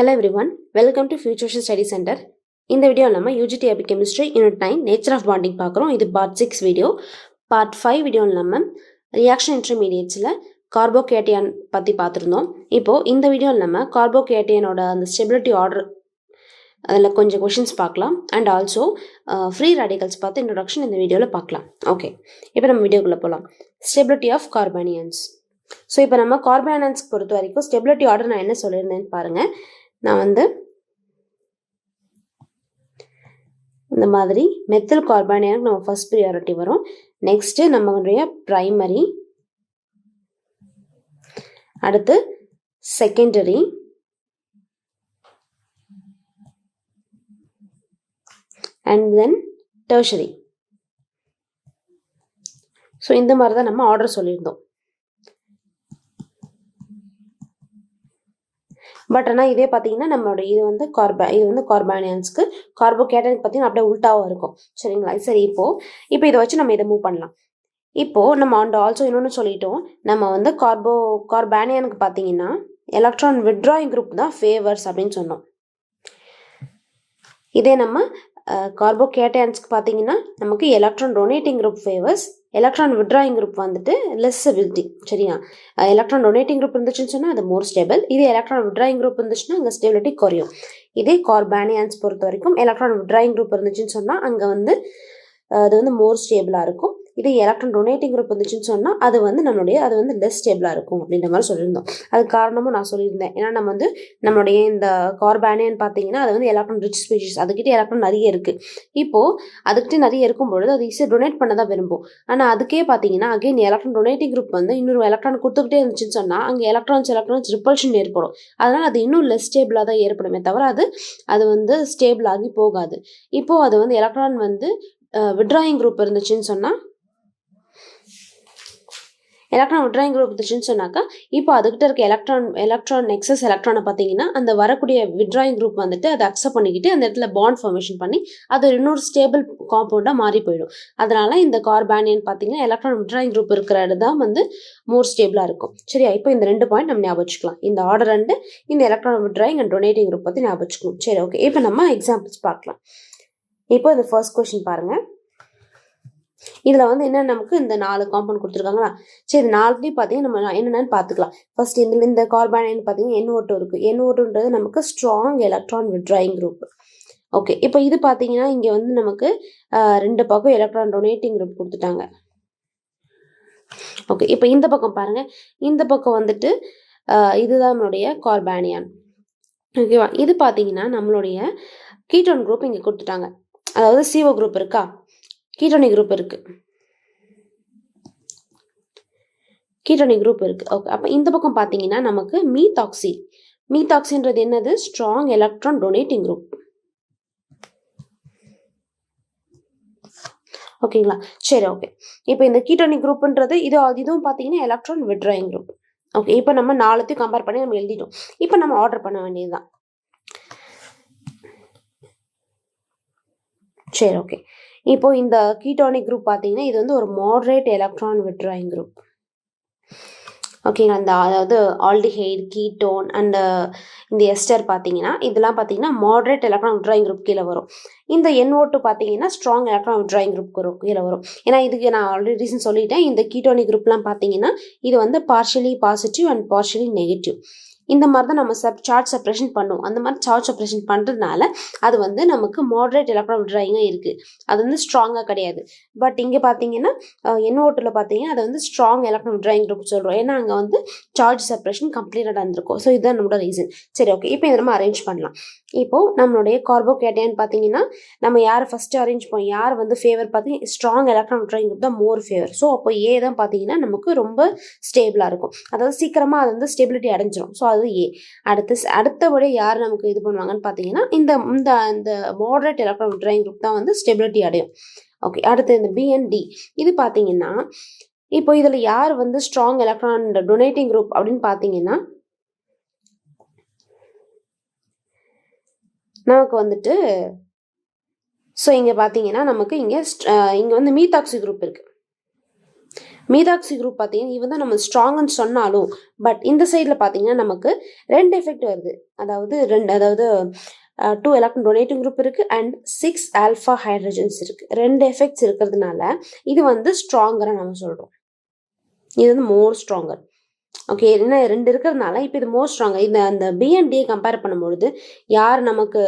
Hello everyone, welcome to Future Study Center. இந்த video நம்ம UGTIB Chemistry Unit 9 Nature of Bonding பார்க்குறோம். இது Part 6 video. Part 5 video நம்ம Reaction Intermediatesல கார்போகேட்டையான் பற்றி பார்த்துருந்தோம். இப்போது இந்த வீடியோவில் நம்ம கார்போகேட்டையானோட அந்த ஸ்டெபிலிட்டி ஆர்டர் அதில் கொஞ்சம் கொஷின்ஸ் பார்க்கலாம். அண்ட் ஆல்சோ ஃப்ரீ ரேடிகல்ஸ் பார்த்து இன்ட்ரொடக்ஷன் இந்த வீடியோவில் பார்க்கலாம். ஓகே, இப்போ நம்ம வீடியோக்குள்ளே போகலாம். Stability of கார்பானியன்ஸ். ஸோ இப்போ நம்ம கார்பானியன்ஸ்க்கு பொறுத்த வரைக்கும் ஸ்டெபிலிட்டி ஆர்டர் நான் என்ன சொல்லியிருந்தேன்னு பாருங்கள். நான் இந்த மாதிரி மெத்தில் கார்பானியானுக்கு நம்ம ஃபர்ஸ்ட் ப்ரியாரிட்டி வரும். நெக்ஸ்ட்டு நம்மளுடைய ப்ரைமரி, அடுத்து secondary, and then tertiary. So இந்த மாதிரி தான் நம்ம ஆர்டர் சொல்லியிருந்தோம். பட் ஆனால் இதே பார்த்தீங்கன்னா நம்மளோட இது வந்து கார்பானியன்ஸ்க்கு கார்போகேட்டைனுக்கு பார்த்தீங்கன்னா அப்படியே உல்ட்டாவும் இருக்கும். சரிங்களா? சரி, இப்போ இதை வச்சு நம்ம இதை மூவ் பண்ணலாம். இப்போது நம்ம ஆல்சோ இன்னொன்று சொல்லிட்டோம். நம்ம வந்து கார்பானியனுக்கு பார்த்தீங்கன்னா எலக்ட்ரான் வித்ட்ராயிங் குரூப் தான் ஃபேவர்ஸ் அப்படின்னு சொன்னோம். இதே நம்ம கார்போகேட்டையான்ஸ்க்கு பார்த்தீங்கன்னா நமக்கு electron donating group favours, electron withdrawing group வந்துட்டு லெஸ் ஸ்டெபிலிட்டி. சரியா? எலக்ட்ரான் டொனேட்டிங் குரூப் இருந்துச்சுன்னு சொன்னால் அது மோர் ஸ்டேபிள். இதே எலக்ட்ரான் வித்ட்ராயிங் குரூப் இருந்துச்சுன்னா அங்கே ஸ்டெபிலிட்டி குறையும். இதே கார்பானியன்ஸ் பொறுத்த வரைக்கும் எலக்ட்ரான் வித்ட்ராயிங் குரூப் இருந்துச்சுன்னு சொன்னால் அங்கே வந்து அது வந்து மோர் ஸ்டேபிளாக இருக்கும். இதே எலக்ட்ரான் டொனேட்டிங் குரூப் இருந்துச்சுன்னு சொன்னால் அது வந்து லெஸ் ஸ்டேபிளாக இருக்கும் அப்படின்ற மாதிரி சொல்லியிருந்தோம். அது காரணமும் நான் சொல்லியிருந்தேன். ஏன்னா நம்ம வந்து நம்மளுடைய இந்த கார்பானியன் பார்த்தீங்கன்னா அது வந்து எலக்ட்ரான் ரிச் ஸ்பீஷிஸ், அதுக்கிட்ட எலக்ட்ரான் நிறைய இருக்குது. இப்போது அதுக்கிட்ட நிறைய இருக்கும் பொழுது அது ஈஸியாக டொனேட் பண்ண தான் விரும்பும். ஆனால் அதுக்கே பார்த்தீங்கன்னா அகைன் எலக்ட்ரான் டொனேட்டிங் குரூப் வந்து இன்னொரு எலக்ட்ரான் கொடுத்துக்கிட்டே இருந்துச்சுன்னு சொன்னால் அங்கே எலக்ட்ரான்ஸ் ரிப்பல்ஷன் ஏற்படும். அதனால் அது இன்னும் லெஸ் ஸ்டேபிளாக தான் ஏற்படுமே தவிர அது வந்து ஸ்டேபிள் ஆகி போகாது. இப்போது அது வந்து எலக்ட்ரான் வந்து வித்ட்ராயிங் குரூப் இருந்துச்சுன்னு சொன்னால் சொன்னாக்கா இப்போ அதுக்கிட்ட இருக்க எலக்ட்ரான் எக்ஸஸ் எலக்ட்ரானை பார்த்தீங்கன்னா அந்த வரக்கூடிய வித்ட்ராயிங் குரூப் வந்துட்டு அதை அக்செப்ட் பண்ணிக்கிட்டு அந்த இடத்துல பாண்ட் ஃபார்மேஷன் பண்ணி அது இன்னொரு ஸ்டேபிள் காம்பவுண்டாக மாறி போயிடும். அதனால இந்த கார்பானியன் பார்த்தீங்கன்னா எலக்ட்ரான் வித்ட்ராயிங் குரூப் இருக்கிற இடம் வந்து மோர் ஸ்டேபிளாக இருக்கும். சரியா? இப்போ இந்த 2 பாயிண்ட் நம்ம ஞாபகம் வச்சுக்கலாம். இந்த ஆர்டர் அண்ட் இந்த electron withdrawing and donating group பற்றி ஞாபகம் வச்சுக்கணும். சரி, ஓகே. இப்போ நம்ம எக்ஸாம்பிள்ஸ் பார்க்கலாம். இப்போ இந்த ஃபர்ஸ்ட் கொஸ்டின் பாருங்க. இதில் வந்து என்ன நமக்கு இந்த 4 காம்பவுண்ட் கொடுத்துருக்காங்களா? சரி, இது 4த்தையும் பார்த்தீங்கன்னா நம்ம என்னென்னு பார்த்துக்கலாம். ஃபர்ஸ்ட் இந்த கார்பானியன் பார்த்தீங்கன்னா NO2 இருக்குது. NO2ன்றது நமக்கு strong electron withdrawing group. Okay, இப்போ இது பார்த்தீங்கன்னா இங்கே வந்து நமக்கு 2 பக்கம் எலக்ட்ரான் டொனேட்டிங் குரூப் கொடுத்துட்டாங்க. ஓகே, இப்போ இந்த பக்கம் பாருங்க. இந்த பக்கம் வந்துட்டு இதுதான் நம்மளுடைய கார்பானியன். ஓகேவா? இது பார்த்தீங்கன்னா நம்மளுடைய கீட்டோன் குரூப் இங்கே கொடுத்துட்டாங்க. அதாவது CO குரூப் இருக்கா, கீட்டோனிக் குரூப் இருக்கு. ஓகே, அப்போ இந்த பக்கம் பார்த்தீங்கன்னா நமக்கு மீத்தாக்சின்றது என்னது? Strong electron donating group. ஓகேங்களா? சரி, ஓகே. இப்போ இந்த கீட்டோனிக் குரூப்ன்றது இதுவும் பார்த்தீங்கன்னா எலக்ட்ரான் வித்ட்ராயிங் குரூப். ஓகே, இப்போ நம்ம 4த்தையும் கம்பேர் பண்ணி நம்ம எழுதிட்டோம். இப்போ நம்ம ஆர்டர் பண்ண வேண்டியதுதான். சரி, ஓகே. இப்போ இந்த கீட்டோனிக் குரூப் பார்த்தீங்கன்னா இது வந்து ஒரு மாடரேட் எலக்ட்ரான் வித்ட்ராயிங் குரூப். ஓகேங்களா? அதாவது ஆல்டிஹைட், கீட்டோன் அண்ட் இந்த எஸ்டர் பார்த்தீங்கன்னா இதெல்லாம் பார்த்தீங்கன்னா மாடரேட் எலக்ட்ரான் வித்ட்ராயிங் குரூப் கீழே வரும். இந்த NO2 பார்த்தீங்கன்னா ஸ்ட்ராங் எலக்ட்ரான் வித்ட்ராயிங் குரூப் கீழே வரும். ஏன்னா இதுக்கு நான் ஆல்ரெடி ரீசன் சொல்லிட்டேன். இந்த கீட்டோனிக் குரூப்லாம் பார்த்தீங்கன்னா இது வந்து partially positive and partially negative. இந்த மாதிரி தான் நம்ம சார்ஜ் செப்பரேஷன் பண்ணுவோம். அந்த மாதிரி சார்ஜ் செப்பரேஷன் பண்ணுறதுனால அது வந்து நமக்கு மாடரேட் எலக்ட்ரான் வித்ட்ராயிங்காக இருக்குது. அது வந்து ஸ்ட்ராங்காக கிடையாது. பட் இங்கே பார்த்தீங்கன்னா NO2ல பார்த்தீங்கன்னா அது வந்து ஸ்ட்ராங் எலக்ட்ரான் வித்ட்ராயிங் குரூப் சொல்கிறோம். ஏன்னா அங்கே வந்து சார்ஜ் செப்பரேஷன் கம்ப்ளீட்டாக நடந்திருக்கும். ஸோ இதுதான் நம்மளோட ரீசன். சரி, ஓகே. இப்போ இதை நம்ம அரேஞ்ச் பண்ணலாம். இப்போது நம்மளுடைய கார்போகேட்டையான் பார்த்தீங்கன்னா நம்ம யாரை ஃபஸ்ட்டு அரேஞ்ச் பண்ணோம், யார் வந்து ஃபேவர் பார்த்தீங்கன்னா ஸ்ட்ராங் எலக்ட்ரான் வித்ட்ராயிங் குரூப் தான் மோர் ஃபேவர். ஸோ அப்போ ஏ தான் பார்த்தீங்கன்னா நமக்கு ரொம்ப ஸ்டேபிளாக இருக்கும். அதாவது சீக்கிரமாக அது வந்து ஸ்டெபிலிட்டி அடைஞ்சிரும். ஸோ அது ஏ. அடுத்தபடி யார் நமக்கு இது பண்ணுவாங்கன்னு பார்த்தீங்கன்னா இந்த மாடரேட் எலக்ட்ரான் வித்ட்ராயிங் குரூப் தான் வந்து ஸ்டெபிலிட்டி அடையும். ஓகே, அடுத்து இந்த B and D இது பார்த்தீங்கன்னா இப்போ இதில் யார் வந்து ஸ்ட்ராங் எலக்ட்ரான் டொனேட்டிங் குரூப் அப்படின்னு பார்த்தீங்கன்னா நமக்கு வந்துட்டு ஸோ இங்கே பார்த்தீங்கன்னா நமக்கு இங்கே வந்து மீத்தாக்சி குரூப் இருக்குது. மீதாக்சி குரூப் பார்த்தீங்கன்னா இவன் தான் நம்ம ஸ்ட்ராங்குன்னு சொன்னாலும் பட் இந்த சைடில் பார்த்தீங்கன்னா நமக்கு 2 எஃபெக்ட் வருது. அதாவது 2 எலக்ட்ரான் டொனேட்டிங் குரூப் இருக்குது அண்ட் 6 ஆல்ஃபா ஹைட்ரஜன்ஸ் இருக்குது. 2 எஃபெக்ட்ஸ் இருக்கிறதுனால இது வந்து ஸ்ட்ராங்கராக நம்ம சொல்கிறோம். இது வந்து மோர் ஸ்ட்ராங்கர். ஓகே, என்ன 2 இருக்கிறதுனால இப்போ இது மோர் ஸ்ட்ராங்கர். இந்த அந்த பிஎன்டியை கம்பேர் பண்ணும்பொழுது யார் நமக்கு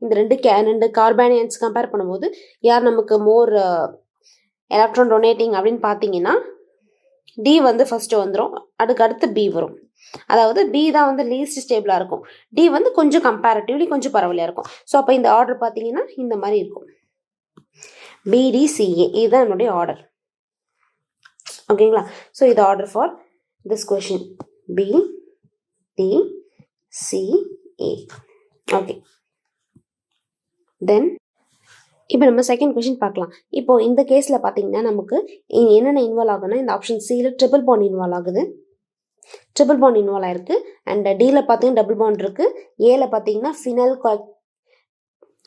இந்த 2 கார்பானியன்ஸ் கம்பேர் பண்ணும்போது யார் நமக்கு மோர் எலக்ட்ரான் டொனேட்டிங் அப்படின்னு பார்த்தீங்கன்னா டி வந்து ஃபர்ஸ்ட் வந்துடும், அடுத்து பி வரும். அதாவது பி தான் வந்து லீஸ்ட் ஸ்டேபிளாக இருக்கும், டி வந்து கொஞ்சம் கம்பேரிட்டிவ்லி கொஞ்சம் பரவலையாக இருக்கும். ஸோ அப்போ இந்த ஆர்டர் பார்த்தீங்கன்னா இந்த மாதிரி இருக்கும், பிடிசிஏ. இதுதான் என்னுடைய ஆர்டர். ஓகேங்களா? ஸோ இது order for this question PDCA. Okay, then இப்போ நம்ம செகண்ட் கொஷின் பார்க்கலாம். இப்போ இந்த கேஸில் பார்த்தீங்கன்னா நமக்கு என்னென்ன இன்வால்வ் ஆகுதுன்னா இந்த ஆப்ஷன் சியில் ட்ரிபிள் பாண்ட் இன்வால்வ் ஆகுது, ட்ரிபிள் பாண்ட் இன்வால்வ் ஆயிருக்கு. அண்ட் டியில் பார்த்தீங்கன்னா டபுள் பாண்ட் இருக்குது, ஏல பார்த்தீங்கன்னா ஃபினைல்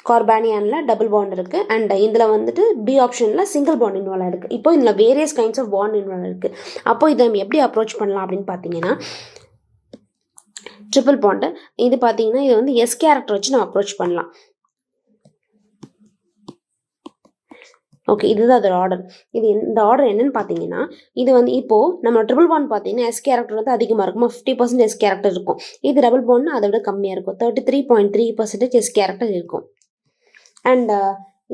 கார்பானியானில் டபுள் பாண்ட் இருக்குது. அண்ட் இதில் வந்துட்டு பி ஆப்ஷனில் சிங்கிள் பாண்ட் இன்வால்வ் ஆயிருக்கு. இப்போ இதில் various kinds of bond involve இருக்குது. அப்போ இதை நம்ம எப்படி அப்ரோச் பண்ணலாம் அப்படின்னு பார்த்தீங்கன்னா ட்ரிபிள் பாண்டு இது பார்த்தீங்கன்னா இது வந்து எஸ் கேரக்டர் வச்சு நம்ம அப்ரோச் பண்ணலாம். ஓகே, இதுதான் அதோட ஆர்டர். இந்த ஆர்டர் என்னன்னு பார்த்தீங்கன்னா இது வந்து இப்போது நம்ம ட்ரிபிள் பாண்ட் பார்த்தீங்கன்னா எஸ் கேரக்டர் வந்து அதிகமாக இருக்கும், 50% எஸ் கேரக்டர் இருக்கும். இது டபுள் பாண்ட்னா அதை விட கம்மியாக இருக்கும், 33.3% எஸ் கேரக்டர் இருக்கும். அண்ட்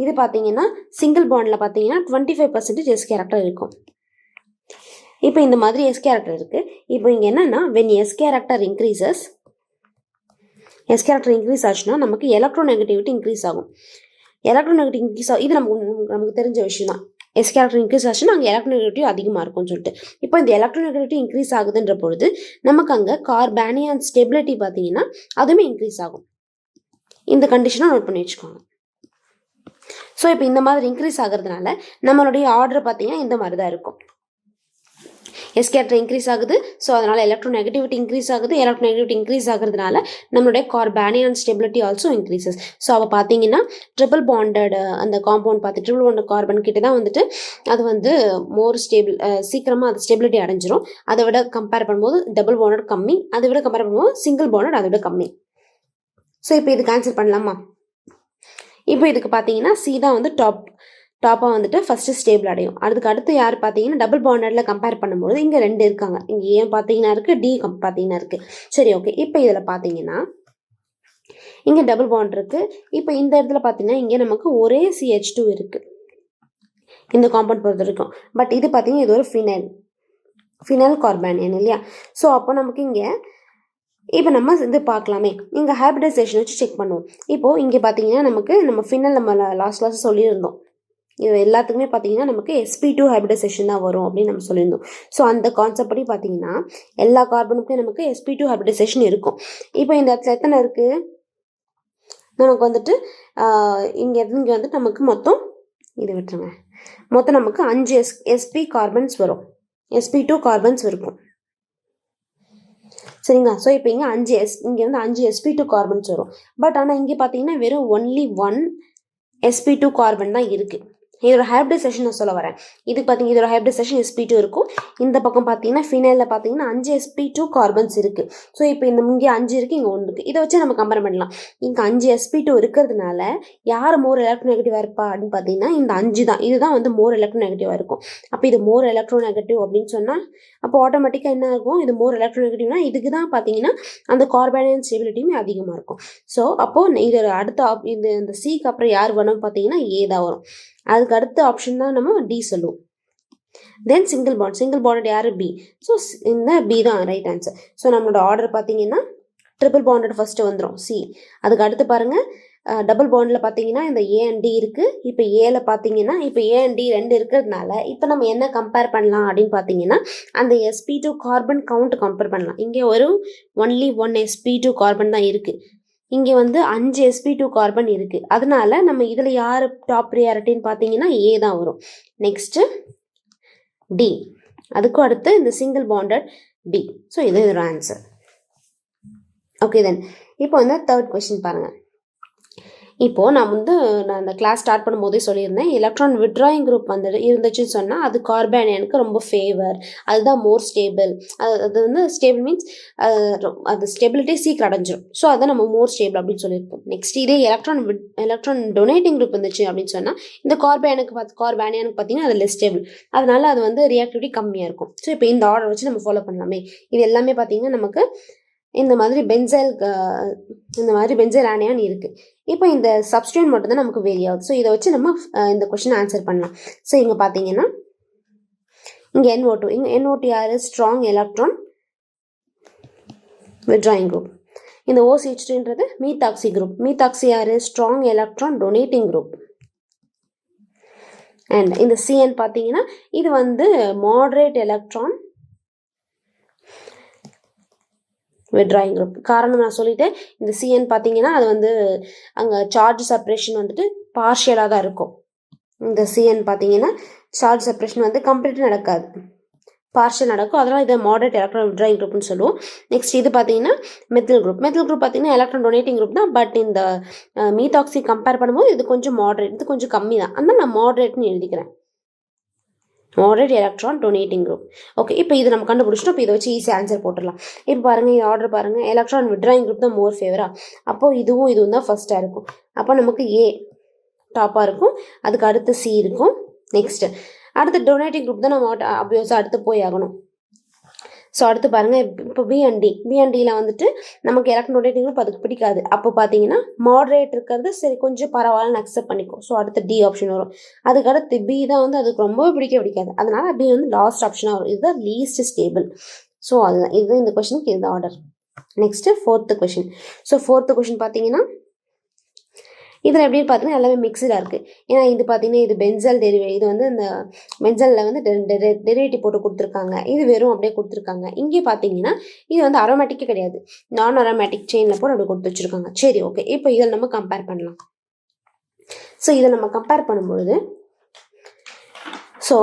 இது பார்த்தீங்கன்னா சிங்கிள் பாண்டில் பார்த்தீங்கன்னா 25% எஸ் கேரக்டர் இருக்கும். இப்போ இந்த மாதிரி எஸ் கேரக்டர் இருக்குது. இப்போ இங்கே என்னென்னா வென் எஸ் கேரக்டர் இன்க்ரீஸ் ஆச்சுன்னா நமக்கு எலக்ட்ரோநெகட்டிவிட்டி இன்க்ரீஸ் ஆகும். எலக்ட்ரோநெகட்டிவ் இன்க்ரீஸ் ஆகும், இது நமக்கு தெரிஞ்ச விஷயம் தான். எஸ் கேரக்டர் இன்க்ரீஸ் ஆச்சுன்னா அங்கே எலக்ட்ரோநெகட்டிவ் அதிகமாக இருக்கும்னு சொல்லிட்டு. இப்போ இந்த எலக்ட்ரோநெகட்டிவிட்டி இன்க்ரீஸ் ஆகுதுன்ற பொழுது நமக்கு அங்கே கார்பானியான் ஸ்டெபிலிட்டி பார்த்தீங்கன்னா அதுவுமே இன்க்ரீஸ் ஆகும். இந்த கண்டிஷனை நோட் பண்ணி வச்சுக்கோங்க. ஸோ இப்போ இந்த மாதிரி இன்க்ரீஸ் ஆகிறதுனால நம்மளுடைய ஆர்டர் பார்த்தீங்கன்னா இந்த மாதிரி தான் இருக்கும். எஸ் கேரக்டர் இன்க்ரீஸ் ஆகுது, ஸோ அதனால் எலக்ட்ரோநெகட்டிவிட்டி இன்க்ரீஸ் ஆகுது. எலக்ட்ரோநெகட்டிவிட்டி இன்க்ரீஸ் ஆகிறதுனால நம்மளுடைய கார்பானியான் ஸ்டெபிலிட்டி ஆல்சோ இன்க்ரீசஸ். ஸோ அவள் பார்த்தீங்கன்னா ட்ரிபிள் பாண்டட் அந்த காம்பவுண்ட் பார்த்து ட்ரிபிள் பாண்டட் கார்பன் கிட்ட தான் வந்துட்டு அது வந்து மோர் ஸ்டேபிள், சீக்கிரமாக அது ஸ்டெபிலிட்டி அடைஞ்சிரும். அதை விட கம்பேர் பண்ணும்போது டபுள் பாண்டட் கம்மி, அதை விட கம்பேர் பண்ணும்போது சிங்கிள் பாண்டட் அதை விட கம்மி. ஸோ இப்போ இதுக்கு ஆன்சர் பண்ணலாமா? இப்போ இதுக்கு பார்த்தீங்கன்னா சி தான் வந்து டாப்பாக வந்துட்டு ஃபஸ்ட்டு ஸ்டேபிள் அடையும். அடுத்து யார் பார்த்தீங்கன்னா டபுள் பாண்டடில் கம்பேர் பண்ணும்போது இங்கே 2 இருக்காங்க, இங்கே ஏன் பார்த்தீங்கன்னா இருக்குது, டி பார்த்தீங்கன்னா இருக்குது. சரி, ஓகே. இப்போ இதில் பார்த்தீங்கன்னா இங்கே டபுள் பாண்ட் இருக்குது. இப்போ இந்த இடத்துல பார்த்தீங்கன்னா இங்கே நமக்கு ஒரே CH2 இருக்குது இந்த காம்பவுண்ட் பொறுத்த வரைக்கும். பட் இது பார்த்தீங்கன்னா இது ஒரு ஃபினைல் கார்பானியன் இல்லையா? ஸோ அப்போ நமக்கு இங்கே இப்போ நம்ம இது பார்க்கலாமே, இங்கே ஹைபிரிடைசேஷன் வச்சு செக் பண்ணுவோம். இப்போது இங்கே பார்த்தீங்கன்னா நமக்கு நம்ம ஃபினைல் நம்ம லாஸ்ட் சொல்லியிருந்தோம், இது எல்லாத்துக்குமே பார்த்தீங்கன்னா நமக்கு sp2 ஹைபிரிடைசேஷன் தான் வரும் அப்படின்னு நம்ம சொல்லியிருந்தோம். ஸோ அந்த கான்செப்ட் படி பார்த்தீங்கன்னா எல்லா கார்பனுக்கும் நமக்கு sp2 ஹைபிரிடைசேஷன் இருக்கும். இப்போ இந்த இடத்துல எத்தனை இருக்குது நமக்கு வந்துட்டு இங்கே வந்துட்டு நமக்கு மொத்தம் இது விட்டுருங்க, மொத்தம் நமக்கு 5 sp கார்பன்ஸ் வரும், sp2 கார்பன்ஸ் இருக்கும். சரிங்களா? ஸோ இப்போ இங்கே இங்கே வந்து 5 sp2 கார்பன்ஸ் வரும். பட் ஆனால் இங்கே பார்த்தீங்கன்னா வெறும் ஒன்லி 1 sp2 கார்பன் தான் இருக்குது. இதோட ஹைபிரிடைசேஷன் நான் சொல்ல வரேன். இது பார்த்தீங்கன்னா இதோட ஹைபிரிடைசேஷன் sp2 இருக்கும். இந்த பக்கம் பார்த்தீங்கன்னா ஃபினைலில் பார்த்தீங்கன்னா 5 sp2 கார்பன்ஸ் இருக்குது. ஸோ இப்போ இந்த இங்கே 5 இருக்குது, இங்கே 1 இருக்குது. இதை வச்சு நம்ம கம்பேர் பண்ணலாம். இங்கே 5 sp2 இருக்கிறதுனால யார் மோர் எலக்ட்ரோநெகட்டிவாக இருப்பா அப்படின்னு பார்த்தீங்கன்னா இந்த 5 தான், இதுதான் வந்து மோர் எலக்ட்ரோநெகட்டிவாக இருக்கும். அப்போ இது மோர் எலக்ட்ரோநெகட்டிவ் அப்படின்னு சொன்னால் அப்போ ஆட்டோமேட்டிக்காக என்ன ஆகும், இது மோர் எலக்ட்ரோநெகட்டிவ்னா இதுக்கு தான் பார்த்தீங்கன்னா அந்த கார்பானியன் ஸ்டெபிலிட்டியுமே அதிகமாக இருக்கும். ஸோ அப்போது இது அடுத்த இந்த சிக்கு அப்புறம் யார் வேணும் பார்த்தீங்கன்னா ஏ தான் வரும். அதுக்கு அடுத்த ஆப்ஷன் தான் நம்ம டி சொல்லுவோம். தென் சிங்கிள் பாண்ட் யார் பி. ஸோ இந்த பி தான் ரைட் ஆன்சர். ஸோ நம்மளோட ஆர்டர் பார்த்தீங்கன்னா ட்ரிபிள் பாண்டட் ஃபஸ்ட்டு வந்துடும் சி. அதுக்கு அடுத்து பாருங்கள் டபுள் பாண்டில் பார்த்தீங்கன்னா இந்த ஏ அண்ட் டி இருக்குது. இப்போ ஏல பார்த்தீங்கன்னா இப்போ ஏ அண்ட் டி 2 இருக்கிறதுனால இப்போ நம்ம என்ன கம்பேர் பண்ணலாம் அப்படின்னு பார்த்தீங்கன்னா அந்த sp2 கார்பன் கவுண்ட் கம்பேர் பண்ணலாம். இங்கே ஒரு ஒன்லி 1 sp2 கார்பன் தான் இருக்குது, இங்கே வந்து 5 sp2 கார்பன் இருக்குது. அதனால நம்ம இதில் யார் டாப் ப்ரியாரிட்டின்னு பார்த்தீங்கன்னா ஏ தான் வரும். நெக்ஸ்ட்டு டி, அதுக்கும் அடுத்து இந்த சிங்கிள் பாண்டட் பி. ஸோ இது இதோட ஆன்சர். ஓகே, தென் இப்போ வந்து தேர்ட் கொஸ்டின் பாருங்கள். இப்போது நான் அந்த கிளாஸ் ஸ்டார்ட் பண்ணும்போதே சொல்லியிருந்தேன், எலக்ட்ரான் விட்ராயிங் குரூப் இருந்துச்சுன்னு சொன்னால் அது கார்பேனியனுக்கு ரொம்ப ஃபேவர், அதுதான் மோர் ஸ்டேபிள். அது ஸ்டேபிள் மீன்ஸ் அது ஸ்டெபிலிட்டி சீக்கிரம் அடைஞ்சிரும். ஸோ அதை நம்ம மோர் ஸ்டேபிள் அப்படின்னு சொல்லியிருப்போம். நெக்ஸ்ட் இதே எலக்ட்ரான் டொனேட்டிங் குரூப் இருந்துச்சு அப்படின்னு சொன்னால் இந்த கார்பேனியனுக்கு பார்த்தீங்கன்னா அது லெஸ் ஸ்டேபிள், அதனால அது ரியாக்டிவிட்டி கம்மியாக இருக்கும். ஸோ இப்போ இந்த ஆர்டர் வச்சு நம்ம ஃபாலோ பண்ணலாமே. இது எல்லாமே பார்த்தீங்கன்னா நமக்கு இந்த மாதிரி பென்சைல் ஆனியான் இருக்குது. இப்போ இந்த சப்ஸ்டியூட் மட்டும் தான் நமக்கு வேரி ஆகுது. ஸோ இதை வச்சு நம்ம இந்த கொஸ்டின் ஆன்சர் பண்ணலாம். ஸோ இங்கே பார்த்தீங்கன்னா இங்கே NO2 NO2 யார்? Strong electron withdrawing group. இந்த OCH2ன்றது மீத்தாக்சி குரூப். மீத்தாக்சி யார்? Strong electron donating group. And இந்த CN பார்த்தீங்கன்னா இது மாடரேட் எலக்ட்ரான் விட்ராயிங் குரூப். காரணம் நான் சொல்லிட்டேன், இந்த CN பார்த்தீங்கன்னா அது அங்கே சார்ஜ் செப்பரேஷன் பார்ஷியலாக தான் இருக்கும். இந்த CN பார்த்தீங்கன்னா சார்ஜ் செப்பரேஷன் கம்ப்ளீட்டாக நடக்காது, பார்ஷியல் நடக்கும். அதனால் இதை மாடரேட் எலக்ட்ரான் விட்ராயிங் குரூப்னு சொல்லுவோம். நெக்ஸ்ட் இது பார்த்தீங்கன்னா மெத்தில் குரூப் பார்த்தீங்கன்னா எலக்ட்ரான் டொனேட்டிங் குரூப் தான். பட் இந்த மீத்தாக்சி கம்பேர் பண்ணும்போது இது கொஞ்சம் மாடரேட், இது கொஞ்சம் கம்மி தான். அதனால் நான் மாடரேட்னு எழுதிக்கிறேன், moderate electron donating group. Okay, இப்போ இது நம்ம கண்டுபிடிச்சிட்டோம். இப்போ இதை வச்சு ஈஸி ஆன்சர் போட்டுடலாம். இப்போ பாருங்கள், இது ஆர்டர் பாருங்கள், எலக்ட்ரான் விட்ராயிங் குரூப் தான் மோர் ஃபேவரா. அப்போது இதுவும் தான் ஃபஸ்ட்டாக இருக்கும். அப்போ நமக்கு A டாப்பாக இருக்கும், அதுக்கு அடுத்து C இருக்கும். நெக்ஸ்ட்டு அடுத்து டொனேட்டிங் குரூப் தான் நம்ம அப்வியஸாக அடுத்து போய் ஆகணும். ஸோ அடுத்து பாருங்கள், இப்போ பிஎன்டியில் நமக்கு எலக்ட்ரான் டொனேட்டிங் குரூப் அதுக்கு பிடிக்காது. அப்போ பார்த்தீங்கன்னா மாடரேட் இருக்கிறது சரி கொஞ்சம் பரவாயில்லன்னு அக்செப்ட் பண்ணிக்கும். ஸோ அடுத்து D ஆப்ஷன் வரும். அதுக்கு அடுத்து B தான் அதுக்கு ரொம்பவே பிடிக்காது. அதனால B லாஸ்ட் ஆப்ஷனாக வரும். இதுதான் லீஸ்ட் ஸ்டேபிள். ஸோ அதுதான் இதுதான் இந்த கொஷனுக்கு இதுதான் order. Next 4th question. So 4th question பார்த்தீங்கன்னா இதில் எப்படின்னு பார்த்தீங்கன்னா எல்லாமே மிக்சடாக இருக்குது. ஏன்னா இது பார்த்தீங்கன்னா இது பென்சல் இது இந்த பென்சலில் டெரிவேட்டிவ் போட்டு கொடுத்துருக்காங்க. இது வெறும் அப்படியே கொடுத்துருக்காங்க. இங்கே பார்த்தீங்கன்னா இது அரோமேட்டிக்கே கிடையாது, நான் அரோமேட்டிக் செயினில் போட்டு அப்படி கொடுத்து வச்சுருக்காங்க. சரி, ஓகே. இப்போ இதில் நம்ம கம்பேர் பண்ணலாம். ஸோ இதை நம்ம கம்பேர் பண்ணும்பொழுது ஸோ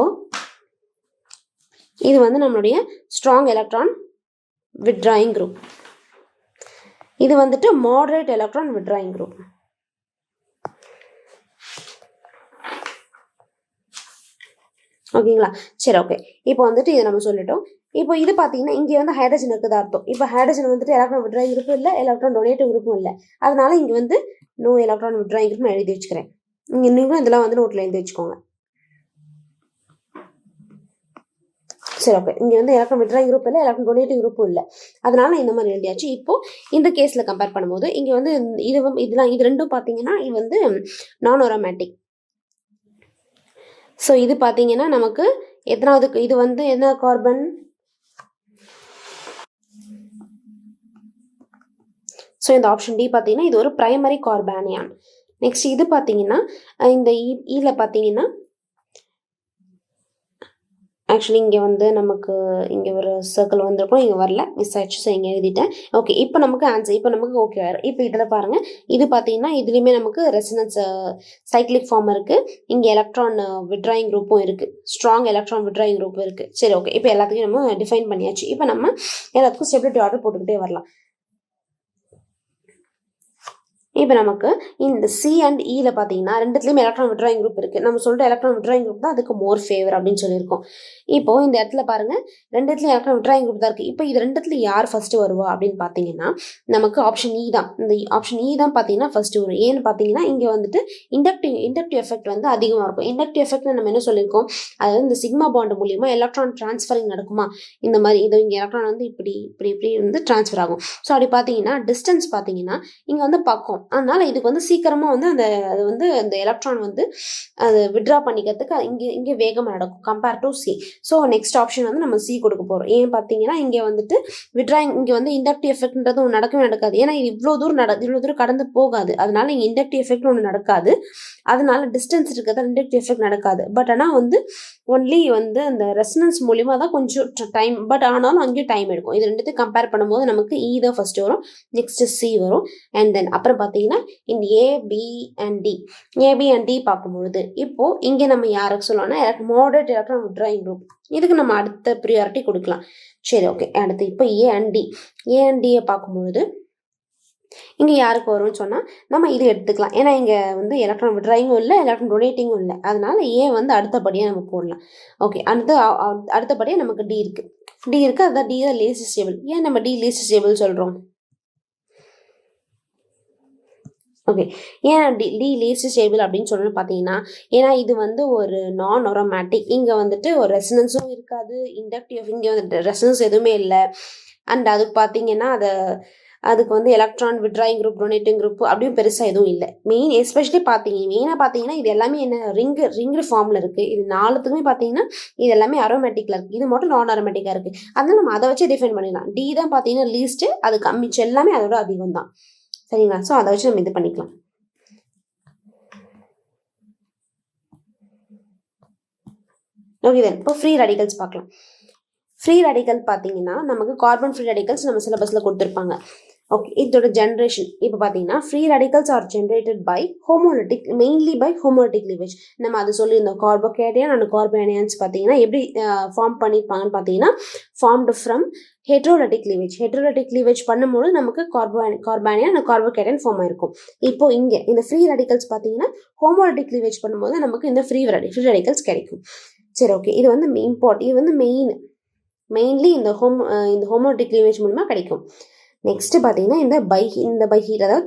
இது நம்மளுடைய ஸ்ட்ராங் எலக்ட்ரான் விட்ராயிங் குரூப். இது மாடரேட் எலக்ட்ரான் விட்ராயிங் குரூப். ஓகேங்களா? சரி, ஓகே. இப்போ இதை நம்ம சொல்லிட்டோம். இப்போ இது பார்த்தீங்கன்னா இங்கே ஹைட்ரஜன் இருக்குது அர்த்தம். இப்போ ஹைட்ரஜன் எலக்ட்ரான் விட்ராயிங் குரூப்பும் இல்லை, எலக்ட்ரான் டொனேட்டிவ் குரூப்பும் இல்லை. அதனால இங்கே நோ எலக்ட்ரான் விட்ராயிங் குரூப் நான் எழுதி வச்சுக்கிறேன். இங்கே நீங்களும் இதெல்லாம் நோட்டில் எழுதி வச்சுக்கோங்க. சரி, ஓகே. இங்கே எலக்ட்ரான் விட்ராயிங் குரூப் இல்லை, எலக்ட்ரான் டொனேட்டிவ் குரூப்பும் இல்லை. அதனால இந்த மாதிரி எழுதியாச்சு. இப்போ இந்த கேஸில் கம்பேர் பண்ணும்போது இங்கே இது ரெண்டும் பார்த்தீங்கன்னா இது நான் அரோமேட்டிக். ஸோ இது பார்த்தீங்கன்னா நமக்கு எத்தனாவதுக்கு இது என்ன கார்பன்? ஸோ இந்த ஆப்ஷன் D பார்த்தீங்கன்னா இது ஒரு பிரைமரி கார்பானியான். நெக்ஸ்ட் இது பார்த்தீங்கன்னா இந்த ஈல பார்த்தீங்கன்னா ஆக்சுவலி இங்கே நமக்கு இங்கே ஒரு சர்க்கிள் வந்திருக்கும், இங்கே வரல, மிஸ் ஆயிடுச்சு. ஸோ இங்கே எழுதிட்டேன். ஓகே, இப்போ நமக்கு ஆன்சர், இப்போ நமக்கு ஓகே ஆயிரும். இப்போ இதில் பாருங்கள், இது பார்த்தீங்கன்னா இதுலேயுமே நமக்கு ரெசனன்ஸ் சைக்ளிக் ஃபார்ம் இருக்குது. இங்கே எலக்ட்ரான் விட்ராயிங் குரூப்பும் இருக்குது, ஸ்ட்ராங் எலக்ட்ரான் விட்ராயிங் குரூப்பும் இருக்குது. சரி, ஓகே. இப்போ எல்லாத்துக்கும் நம்ம டிஃபைன் பண்ணியாச்சு. இப்போ நம்ம எல்லாத்துக்கும் ஸ்டெபிலிட்டி ஆர்டர் போட்டுக்கிட்டே வரலாம். இப்போ நமக்கு இந்த C அண்ட் Eல பார்த்தீங்கன்னா ரெண்டுத்துலேயுமே எலக்ட்ரான் விட்ராயிங் குரூப் இருக்குது. நம்ம சொல்கிற எலக்ட்ரான் விட்ராயிங் குரூப் தான் அதுக்கு மோர் ஃபேவர் அப்படின்னு சொல்லியிருக்கோம். இப்போது இந்த இடத்துல பாருங்கள், ரெண்டுத்துலேயும் எலக்ட்ரான் விட்ராயிங் குரூப் தான் இருக்குது. இப்போ இது ரெண்டுத்துல யார் ஃபஸ்ட்டு வருவா அப்படின்னு பார்த்தீங்கன்னா நமக்கு ஆப்ஷன் E தான். இந்த ஆப்ஷன் E தான் பார்த்தீங்கன்னா ஃபஸ்ட்டு வரும். ஏன்னு பார்த்தீங்கன்னா இங்கே இண்டக்டிவ் எஃபெக்ட் அதிகமாக இருக்கும். இண்டக்டிவ் எஃபெக்ட்னு நம்ம என்ன சொல்லியிருக்கோம், அதாவது இந்த சிக்மா பாண்ட் மூலியமாக எலக்ட்ரான் டிரான்ஸ்ஃபரிங் நடக்குமா, இந்த மாதிரி இது இங்கே எலக்ட்ரான் இப்படி டிரான்ஸ்ஃபர் ஆகும். ஸோ அப்படி பார்த்தீங்கன்னா டிஸ்டன்ஸ் பார்த்தீங்கன்னா இங்கே பக்கம், அதனால இதுக்கு சீக்கிரமாக அந்த எலக்ட்ரான் அது விட்ரா பண்ணிக்கிறதுக்கு இங்கே வேகமாக நடக்கும் compare to C. So next option நம்ம C கொடுக்க போகிறோம். ஏன் பார்த்தீங்கன்னா இங்கே விட்ராயிங் இங்கே இண்டக்டிவ் எஃபெக்ட்ன்றது ஒன்று நடக்காது. ஏன்னா இது இவ்வளோ தூரம் கடந்து போகாது. அதனால இங்கே இண்டக்டிவ் எஃபெக்ட் ஒன்று நடக்காது. அதனால டிஸ்டன்ஸ் இருக்கிறதா இண்டக்டிவ் எஃபெக்ட் நடக்காது. பட் ஆனால் ஒன்லி அந்த ரெசனன்ஸ் மூலியமாக தான் கொஞ்சம் டைம், பட் ஆனாலும் அங்கேயும் டைம் எடுக்கும். இது ரெண்டுத்தையும் கம்பேர் பண்ணும்போது நமக்கு E தான் ஃபர்ஸ்ட் வரும், நெக்ஸ்ட் C வரும். அண்ட் தென் அப்புறம் பார்த்தீங்கன்னா இந்த AB and D பார்க்கும்பொழுது இப்போ இங்கே நம்ம யாருக்கு சொல்லலாம்னா மாடரேட் எலக்ட்ரான் விட்ராயிங் குரூப். இதுக்கு நம்ம அடுத்த ப்ரியாரிட்டி கொடுக்கலாம். சரி, ஓகே. அடுத்து இப்போ A and D பார்க்கும்பொழுது இங்கே யாருக்கு வரும்னு சொன்னால் நம்ம இது எடுத்துக்கலாம். ஏன்னா இங்கே வந்து எலக்ட்ரான் விட்ராயிங்கும் இல்லை, எலக்ட்ரான் டொனேட்டிங்கும் இல்லை. அதனால ஏ வந்து அடுத்தபடியாக நம்ம போடலாம். ஓகே, அடுத்தபடியாக நமக்கு டி இருக்குது. அதுதான் டி தான் லீஸ்ட் ஸ்டேபிள். ஏன் நம்ம டி லீஸ்ட் ஸ்டேபிள் சொல்கிறோம்? ஓகே, ஏன் டி லீஸ்ட் ஸ்டேபிள் அப்படின்னு சொல்லணும்னு பார்த்தீங்கன்னா, ஏன்னா இது வந்து ஒரு நான் அரோமேட்டிக். இங்கே வந்துட்டு ஒரு ரெசனன்ஸும் இருக்காது, இண்டக்டிவ் இங்கே வந்து ரெசனன்ஸ் எதுவுமே இல்லை. அண்ட் அதுக்கு பார்த்தீங்கன்னா அதுக்கு வந்து electron withdrawing group, donating group அப்படியும் பெருசாக எதுவும் இல்லை. எஸ்பெஷலி மெயினாக பார்த்தீங்கன்னா இது எல்லாமே என்ன ரிங்கு ஃபார்மில் இருக்குது. இது நாலுத்துக்குமே பார்த்தீங்கன்னா இது எல்லாமே அரோமேட்டிக்கில் இருக்குது. இது மட்டும் நான் அரோமேட்டிக்காக இருக்குது. அதனால நம்ம அதை வச்சு டிஃபைன் பண்ணிடலாம். டி தான் பார்த்தீங்கன்னா லீஸ்ட்டு, அது மிச்சம் எல்லாமே அதோட அதிகம் தான். சரிங்களா? ஸோ அதை வச்சு நம்ம இது பண்ணிக்கலாம். ஓகே, தென் இப்போ ஃப்ரீ ரேடிக்கல்ஸ் பார்க்கலாம். ஃப்ரீ ரேடிக்கல் பார்த்தீங்கன்னா நமக்கு கார்பன் ஃப்ரீ ரேடிக்கல்ஸ் நம்ம சிலபஸில் கொடுத்துருப்பாங்க. ஓகே, இதோட ஜென்ரேஷன் இப்போ பார்த்தீங்கன்னா free radicals are generated by homolytic, mainly by homolytic cleavage. நம்ம அது சொல்லியிருந்தோம். கார்போகேட்டையான் அண்ட் கார்போனியான்ஸ் பார்த்தீங்கன்னா எப்படி ஃபார்ம் பண்ணியிருப்பாங்கன்னு பார்த்தீங்கன்னா ஃபார்ம்டு ஃப்ரம் ஹெட்ரோலிட்டிக் லீவேஜ். ஹெட்ரோலிட்டிக் லீவேஜ் பண்ணும்போது நமக்கு கார்பானியான் அண்ட் கார்போகேட்டையான் ஃபார்ம் ஆயிருக்கும். இப்போ இங்கே இந்த ஃப்ரீ ரேடிக்கல்ஸ் பார்த்தீங்கன்னா ஹோமோலிட்டிக் லீவேஜ் பண்ணும்போது நமக்கு இந்த ஃப்ரீ ரேடிக்கல்ஸ் கிடைக்கும். சரி, ஓகே, இது வந்து இது வந்து மெயின்லி இந்த ஹோமோலிட்டிக் லீவேஜ் மூலமாக கிடைக்கும். நெக்ஸ்ட் பார்த்தீங்கன்னா இந்த பை ஹீட், அதாவது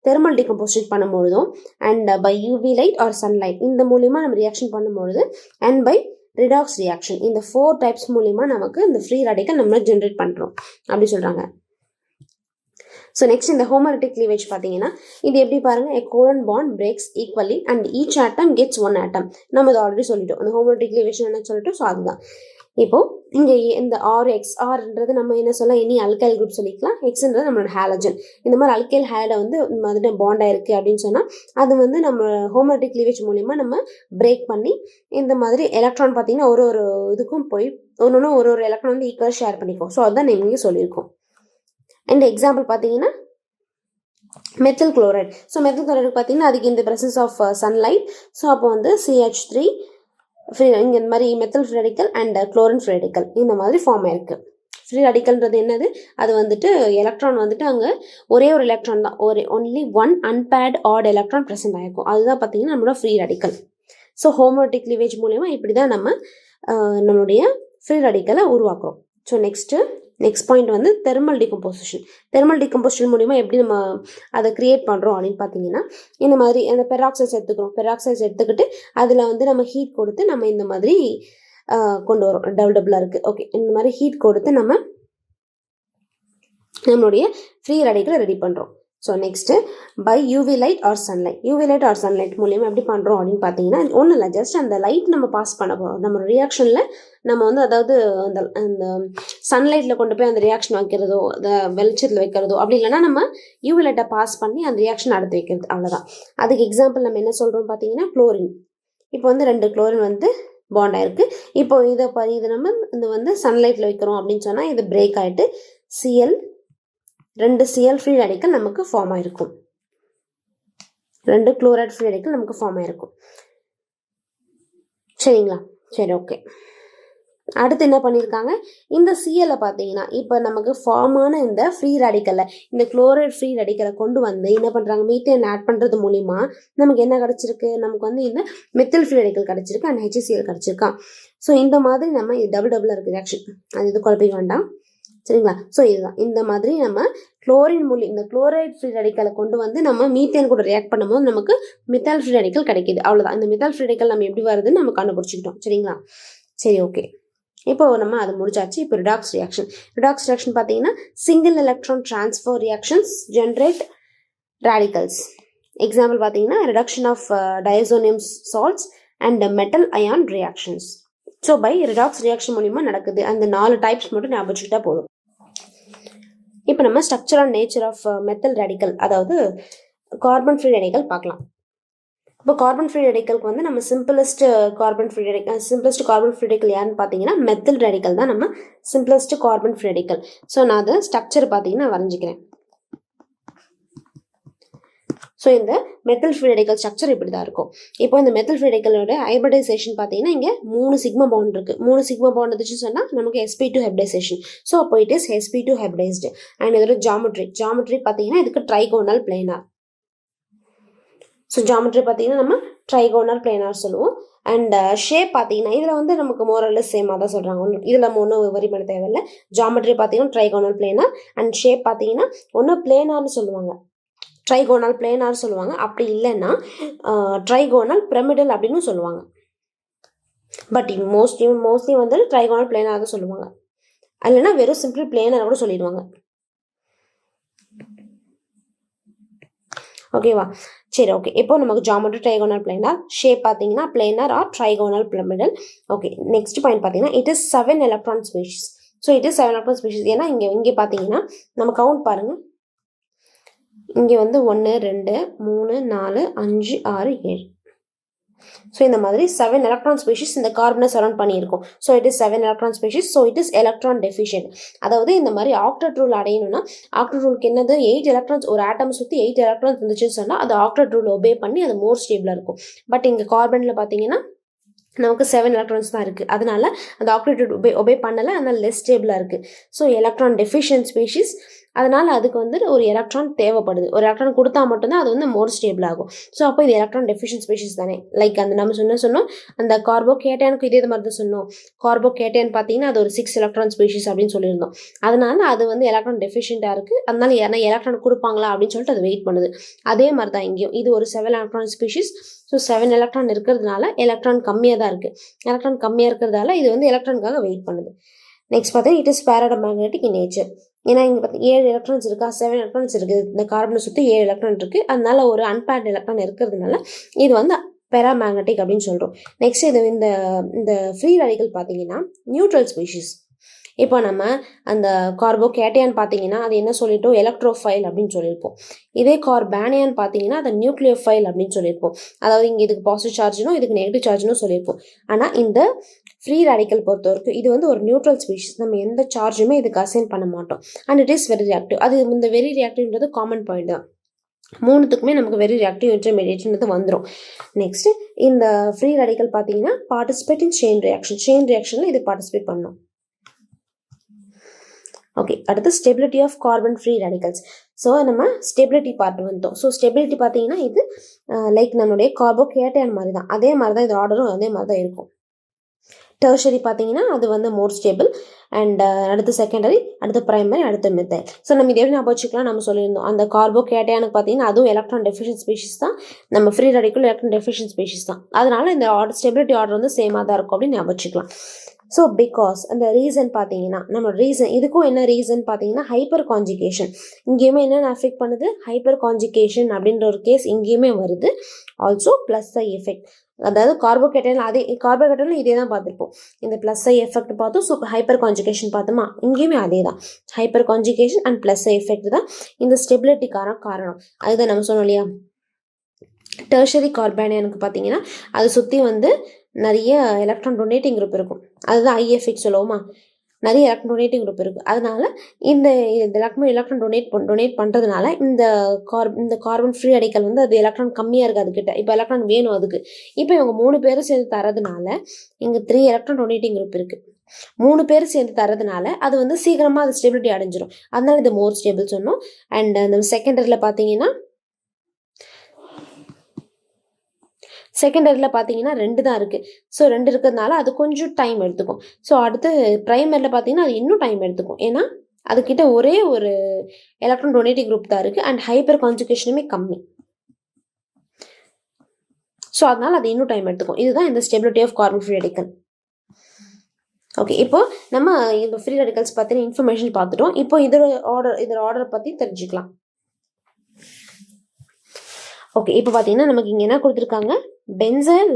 தெர்மல் டிகம்போசிஷன் பண்ணும்பொழுதும் and by UV light or sunlight இந்த மூலிமா நம்ம ரியாக்ஷன் பண்ணும்பொழுது அண்ட் பை ரிடாக்ஸ் ரியாக்ஷன், இந்த 4 டைப்ஸ் மூலிமா நமக்கு இந்த ஃப்ரீ ரேடிக்கல் நம்ம ஜென்ரேட் பண்ணுறோம் அப்படி சொல்கிறாங்க. ஸோ நெக்ஸ்ட் இந்த ஹோமோலிட்டிக் கிளீவேஜ் பார்த்தீங்கன்னா இது எப்படி பாருங்கள், a covalent bond breaks equally and each atom gets one atom. நம்ம இதை ஆல்ரெடி சொல்லிட்டோம். அந்த ஹோமோலிட்டிக் கிளீவேஜ் என்ன சொல்லிட்டோம். ஸோ அதுதான் இப்போ இங்கே இந்த ஆர்ன்றது நம்ம என்ன சொல்லலாம், எனி அல்கைல் குரூப் சொல்லிக்கலாம். எக்ஸ்ன்றது நம்மளோட ஹாலஜன். இந்த மாதிரி அல்கைல் ஹேலை வந்து பாண்ட் ஆயிருக்கு அப்படின்னு சொன்னால் அது வந்து நம்ம ஹோமோலிட்டிக் கிளீவேஜ் மூலிமா நம்ம பிரேக் பண்ணி இந்த மாதிரி எலக்ட்ரான் பார்த்தீங்கன்னா ஒரு இதுக்கும் போய் ஒன்று ஒரு எலக்ட்ரான் வந்து ஈக்குவல் ஷேர் பண்ணிக்கும். ஸோ அதுதான் நம்ம இங்கே சொல்லியிருக்கோம். அண்ட் எக்ஸாம்பிள் பார்த்தீங்கன்னா methyl chloride. So methyl chloride பார்த்தீங்கன்னா அதுக்கு இந்த ப்ரெசன்ஸ் ஆஃப் சன்லைட். ஸோ அப்போ வந்து CH3 இங்கே இந்த மாதிரி methyl free radical and chlorine free radical இந்த மாதிரி ஃபார்ம் ஆயிருக்கு. ஃப்ரீ ரேடிக்கல்ன்றது என்னது, அது வந்துட்டு எலக்ட்ரான் வந்துட்டு அங்கே ஒரே ஒரு எலக்ட்ரான் தான், only one unpaired odd electron present ஆகிருக்கும். அதுதான் பார்த்தீங்கன்னா நம்மளோட free radical. So homolytic cleavage மூலமா இப்படி தான் நம்ம நம்மளுடைய ஃப்ரீ ரேடிக்கலை உருவாக்குறோம். ஸோ நெக்ஸ்ட் பாயிண்ட் வந்து தெர்மல் டிகம்போசிஷன் மூலிமா எப்படி நம்ம அதை கிரியேட் பண்ணுறோம் அப்படின்னு பார்த்தீங்கன்னா இந்த மாதிரி அந்த பெராக்சைட்ஸ் எடுத்துக்கிட்டு அதில் வந்து நம்ம ஹீட் கொடுத்து நம்ம இந்த மாதிரி கொண்டு வரோம். டபுளாக இருக்குது. ஓகே, இந்த மாதிரி ஹீட் கொடுத்து நம்மளுடைய ஃப்ரீ ரேடிக்கலை ரெடி பண்ணுறோம். So next by UV light or sunlight மூலியமாக எப்படி பண்ணுறோம் அப்படின்னு பார்த்தீங்கன்னா ஒன்றும் இல்லை, ஜஸ்ட் அந்த லைட் நம்ம பாஸ் பண்ண போகிறோம். நம்ம ரியாக்ஷனில் நம்ம வந்து அதாவது அந்த சன்லைட்டில் கொண்டு போய் அந்த ரியாக்ஷன் வைக்கிறதோ அந்த வெளிச்சத்தில் வைக்கிறதோ அப்படி இல்லைன்னா நம்ம யூவி லைட்டை பாஸ் பண்ணி அந்த ரியாக்ஷன் அடுத்து வைக்கிறது, அவ்வளோதான். அதுக்கு எக்ஸாம்பிள் நம்ம என்ன சொல்கிறோம் பார்த்தீங்கன்னா குளோரின். இப்போ வந்து 2 குளோரின் வந்து பாண்ட் ஆயிருக்கு. இப்போ இது நம்ம இந்த வந்து சன்லைட்டில் வைக்கிறோம் அப்படின்னு சொன்னால் இது பிரேக் ஆகிட்டு ரெண்டு Cl ஃப்ரீ ரேடிக்கல் நமக்கு ஃபார்ம் ஆயிருக்கும். 2 குளோரைட் ஃப்ரீ ரேடிக்கல் நமக்கு ஃபார்ம் ஆயிருக்கும். சரிங்களா? சரி, ஓகே. அடுத்து என்ன பண்ணியிருக்காங்க, இந்த Cl பார்த்தீங்கன்னா இப்போ நமக்கு ஃபார்ம் ஆன இந்த ஃப்ரீ ரேடிக்கலை, இந்த குளோரைட் ஃப்ரீ ரேடிக்கலை கொண்டு வந்து என்ன பண்ணுறாங்க, மீத்தேன் ஆட் பண்ணுறது மூலிமா நமக்கு என்ன கிடச்சிருக்கு, நமக்கு வந்து இந்த மெத்தில் ஃப்ரீ ரேடிக்கல் கிடச்சிருக்கு அண்ட் HCl கிடச்சிருக்கான். ஸோ இந்த மாதிரி நம்ம இது டபுளாக இருக்குது ரியாக்ஷன், அது இது குழப்பிக்க வேண்டாம். சரிங்களா? ஸோ இதுதான் இந்த மாதிரி நம்ம இந்த குளோரைட் ஃப்ரீ ரேடிக்கலை கொண்டு வந்து நம்ம மீத்தேன் கூட ரியாக்ட் பண்ணும்போது நமக்கு மெத்தில் ஃப்ரீ ரேடிக்கல் கிடைக்கிது, அவ்வளோதான். இந்த மெத்தில் ஃப்ரீ ரேடிக்கல் நம்ம எப்படி வருதுன்னு நம்ம கண்டுபிடிச்சிக்கிட்டோம். சரிங்களா? சரி, ஓகே. இப்போ நம்ம அது முடிச்சாச்சு. இப்போ ரிடாக்ஸ் ரியாக்ஷன் பார்த்தீங்கன்னா single electron transfer reactions generate radicals. Example பார்த்தீங்கன்னா reduction of diazonium salts and metal ion reactions. So by redox reaction மூலிமா நடக்குது. அந்த 4 டைப்ஸ் மட்டும் ஞாபகம் வச்சுக்கிட்டா போதும். இப்போ நம்ம structure and nature of methyl radical, அதாவது கார்பன் ஃப்ரீ ரேடிக்கல் பார்க்கலாம். இப்போ கார்பன் ஃப்ரீ ரேடிக்கலுக்கு வந்து நம்ம சிம்பிளஸ்ட் கார்பன் ஃப்ரீ ரேடிக்கல் யாருன்னு பார்த்தீங்கன்னா மெத்தில் ரேடிக்கல் தான் நம்ம simplest carbon free radical. So நான் அதை ஸ்ட்ரக்சர் பார்த்தீங்கன்னா வரைஞ்சிக்கிறேன். ஸோ இந்த மெத்தில் ஃப்ரீ ரெடிக்கல் ஸ்ட்ரக்சர் இப்படி தான் இருக்கும். இப்போ இந்த மெத்தில் ஃப்ரீ ரெடிக்கலோட ஹைபிரிடைசேஷன் பார்த்தீங்கன்னா இங்கே 3 சிக்மா பாண்ட் இருக்குது. 3 சிக்மா பாண்ட் இருந்துச்சுன்னு சொன்னால் நமக்கு sp2 ஹைபிரிடைசேஷன். ஸோ அப்போ it is sp2 hybridised. And இதோட ஜாமெட்ரி பார்த்தீங்கன்னா இதுக்கு ட்ரைகோனல் பிளேனார். ஸோ ஜாமெட்ரி பார்த்தீங்கன்னா நம்ம ட்ரைகோனல் பிளேனார் சொல்லுவோம். அண்ட் ஷேப் பார்த்தீங்கன்னா இதில் வந்து நமக்கு மோரல்லஸ் சேமாக தான் சொல்கிறாங்க. இதில் நம்ம ஒன்றும் வரி பண்ண தேவையில்லை. ஜாமெட்ரி பார்த்தீங்கன்னா ட்ரைகோனல் பிளேனார் அண்ட் ஷேப் பார்த்தீங்கன்னா ஒன்று பிளேனார்னு சொல்லுவாங்க, ட்ரைகோனல் பிளேனார் சொல்லுவாங்க. அப்படி இல்லைன்னா ட்ரைகோனல் பிரமிடல் அப்படின்னு சொல்லுவாங்க. பட் மோஸ்ட்லி வந்து ட்ரைகோனல் பிளேனார் தான் சொல்லுவாங்க. இல்லைன்னா வெறும் சிம்பிள் பிளேனார் கூட சொல்லிடுவாங்க. ஓகேவா? சரி, ஓகே. இப்போ நமக்கு ஜாமெட்ரி ட்ரைகோனல் பிளேனார், ஷேப் பார்த்தீங்கன்னா planar or trigonal pyramidal. Okay, next point பார்த்தீங்கன்னா it is 7 electron species. So it is 7 electron species. ஏன்னா இங்கே பார்த்தீங்கன்னா நம்ம கவுண்ட் பாருங்கள். இங்கே வந்து 1 2 3 4 5 6 7. ஸோ இந்த மாதிரி 7 எலக்ட்ரான் ஸ்பீஷிஸ் இந்த கார்பனை சரௌண்ட் பண்ணியிருக்கும். So it is 7 electron species. So it is electron deficient. அதாவது இந்த மாதிரி ஆக்டட் ரூல் அடையணும்னா ஆக்டட் ரூலுக்கு என்னது 8 எலக்ட்ரான்ஸ் ஒரு ஆட்டம் சுற்றி 8 எலக்ட்ரான்ஸ் இருந்துச்சுன்னு சொன்னால் அது ஆக்டட் ரூல் ஒபே பண்ணி அது மோர் ஸ்டேபிளாக இருக்கும். பட் இங்கே கார்பனில் பார்த்தீங்கன்னா நமக்கு 7 எலக்ட்ரான்ஸ் தான் இருக்குது. அதனால அந்த ஆக்டட் ரூல் ஒபே பண்ணலை, அதனால லெஸ் ஸ்டேபிளாக இருக்குது. So electron deficient species. அதனால் அதுக்கு வந்து ஒரு எலக்ட்ரான் தேவைப்படுது. ஒரு எலக்ட்ரான் கொடுத்தா மட்டும்தான் அது வந்து மோர் ஸ்டேபிள் ஆகும். ஸோ அப்போ இது எலக்ட்ரான் டெஃபிஷியன்ட் ஸ்பீஷிஸ் தானே. லைக் அந்த நம்ம சொன்னோம் அந்த கார்போகேட்டையானுக்கு இதே மாதிரி தான் சொன்னோம். கார்போகேட்டையான் பார்த்தீங்கன்னா அது ஒரு 6 எலக்ட்ரான் ஸ்பீஷிஸ் அப்படின்னு சொல்லியிருந்தோம். அதனால அது வந்து எலக்ட்ரான் டெஃபிஷியண்ட்டாக இருக்குது. அதனால யாரா எலக்ட்ரான் கொடுப்பாங்களா அப்படின்னு சொல்லிட்டு அது வெயிட் பண்ணுது. அதே மாதிரி தான் இங்கேயும் இது ஒரு 7 எலக்ட்ரான் ஸ்பீஷிஸ். ஸோ 7 எலக்ட்ரான் இருக்கிறதுனால எலக்ட்ரான் கம்மியாக தான் இருக்குது. எலக்ட்ரான் கம்மியாக இருக்கிறதால இது வந்து எலக்ட்ரானுக்காக வெயிட் பண்ணுது. நெக்ஸ்ட் பார்த்தீங்கன்னா இட் இஸ் பேராடோமேக்னெட்டிக் இன் நேச்சர். ஏன்னா இங்கே பார்த்து 7 எலக்ட்ரான்ஸ் இருக்கா, 7 எலக்ட்ரான்ஸ் இருக்குது. இந்த கார்பனை சுற்றி 7 எலக்ட்ரான் இருக்குது. அதனால ஒரு அன்பேர்ட் எலக்ட்ரான் இருக்கிறதுனால இது வந்து பேராமேக்னெட்டிக் அப்படின்னு சொல்கிறோம். நெக்ஸ்ட் இது இந்த ஃப்ரீ ரேடிக்கல் பார்த்தீங்கன்னா நியூட்ரல் ஸ்பீஷிஸ். இப்போ நம்ம அந்த கார்போகேட்டையான் பார்த்தீங்கன்னா அது என்ன சொல்லிட்டோம், எலக்ட்ரோஃபைல் அப்படின்னு சொல்லியிருப்போம். இதே கார்பானியான் பார்த்தீங்கன்னா அதை நியூக்ளியோஃபைல் அப்படின்னு சொல்லியிருப்போம். அதாவது இங்கே இதுக்கு பாசிட்டிவ் சார்ஜனும் இதுக்கு நெகட்டிவ் சார்ஜனும் சொல்லியிருப்போம். ஆனால் இந்த ஃப்ரீ ரேடிக்கல் பொறுத்த வரைக்கும் இது வந்து ஒரு நியூட்ரல் ஸ்பீஷிஸ். நம்ம எந்த சார்ஜுமே இதுக்கு அசைன் பண்ண மாட்டோம். And it is very reactive. அது இந்த வெரி ரியாக்டிவ்ன்றது காமன் பாயிண்ட் தான். மூணுத்துக்குமே நமக்கு வெரி ரியாக்டிவ் இன்டர்மீடியட்ன்றது வந்துடும். நெக்ஸ்ட் இந்த ஃப்ரீ ரேடிக்கல் பார்த்தீங்கன்னா பார்ட்டிசிபேட் இன் செயின் ரியாக்ஷனில் இது பார்ட்டிசிபேட் பண்ணணும். ஓகே, அடுத்து stability of carbon free radicals. So நம்ம ஸ்டெபிலிட்டி பார்ட் வந்தோம். ஸோ ஸ்டெபிலிட்டி பார்த்தீங்கன்னா இது லைக் நம்மளுடைய கார்போகேட்டையான் மாதிரி தான், அதே மாதிரி தான் இது ஆர்டரும் அதே மாதிரி தான் இருக்கும். டெர்ஷரி பார்த்தீங்கன்னா அது வந்து மோர் ஸ்டேபிள். அண்ட் அடுத்து செகண்டரி, அடுத்து பிரைமரி, அடுத்து மெத்தைல். ஸோ நம்ம இதே ஞாபகம் வச்சுக்கலாம். நம்ம சொல்லியிருந்தோம் அந்த கார்போகேட்டையானுக்கு பார்த்தீங்கன்னா அதுவும் எலக்ட்ரான் டெஃபிஷியன்ட் ஸ்பீஷிஸ் தான். நம்ம free radical electron deficient species தான். அதனால இந்த ஸ்டெபிலிட்டி ஆர்டர் வந்து சேமாக தான் இருக்கும் அப்படின்னு ஞாபகம் வச்சுக்கலாம். ஸோ பிகாஸ் அந்த ரீசன் பார்த்தீங்கன்னா நம்ம இதுக்கும் என்ன ரீசன் பார்த்தீங்கன்னா ஹைப்பர் கான்ஜுகேஷன். இங்கேயுமே என்னென்ன அஃபெக்ட் பண்ணுது, ஹைப்பர் கான்ஜுகேஷன் அப்படின்ற ஒரு கேஸ் இங்கேயுமே வருது. ஆல்சோ ப்ளஸ் ஐ எஃபெக்ட். அதாவது கார்போகேட்டையான் இதே தான் பார்த்துருப்போம். இந்த ப்ளஸ் ஐ எஃபெக்ட் பார்த்தோம். ஸோ ஹைப்பர் கான்ஜுகேஷன் பார்த்தோமா, இங்கேயுமே அதே தான். Hyper conjugation and plus I effect தான் இந்த ஸ்டெபிலிட்டிக்கான காரணம். அதுதான் நம்ம சொன்னோம் இல்லையா. டெர்ஷரி கார்பானியானுக்கு பார்த்தீங்கன்னா அதை சுற்றி வந்து நிறைய எலக்ட்ரான் டொனேட்டிங் குரூப் இருக்கும். அதுதான் ஐஎஃப்எக்ட் சொல்லுவோமா, நிறைய எலக்ட்ரான் டொனேட்டிங் குரூப் இருக்குது. அதனால இந்த எலக்ட்ரான் டொனேட் பண்ணுறதுனால இந்த கார்பன் ஃப்ரீ ரேடிக்கல் வந்து அது எலக்ட்ரான் கம்மியாக இருக்குது அதுக்கிட்ட. இப்போ எலக்ட்ரான் வேணும் அதுக்கு. இப்போ இவங்க 3 பேரும் சேர்ந்து தரதுனால இங்கே 3 எலக்ட்ரான் டொனேட்டிங் குரூப் இருக்குது. 3 பேர் சேர்ந்து தரதுனால அது வந்து சீக்கிரமாக அது ஸ்டெபிலிட்டி அடைஞ்சிரும். அதனால இது மோர் ஸ்டேபிள் சொன்னோம். அண்ட் அந்த செகண்டரியில் பார்த்தீங்கன்னா 2 தான் இருக்குது. ஸோ 2 இருக்கிறதுனால அது கொஞ்சம் டைம் எடுத்துக்கும். ஸோ அடுத்து ப்ரைமரியில் பார்த்தீங்கன்னா அது இன்னும் டைம் எடுத்துக்கும். ஏன்னா அதுக்கிட்ட ஒரே ஒரு எலக்ட்ரான் டொனேட்டிங் குரூப் தான் இருக்குது அண்ட் ஹைப்பர் கான்ஜுகேஷனுமே கம்மி. ஸோ அதனால் அது இன்னும் டைம் எடுத்துக்கும். இதுதான் இந்த stability of carbon free radical. Okay, இப்போ நம்ம இந்த ஃப்ரீ ரேடிக்கல்ஸ் பற்றின இன்ஃபர்மேஷன் பார்த்துட்டோம். இப்போ இதோட ஆர்டர் பற்றி தெரிஞ்சுக்கலாம். ஓகே, இப்போ பார்த்தீங்கன்னா நமக்கு இங்கே என்ன கொடுத்துருக்காங்க, பென்சைல்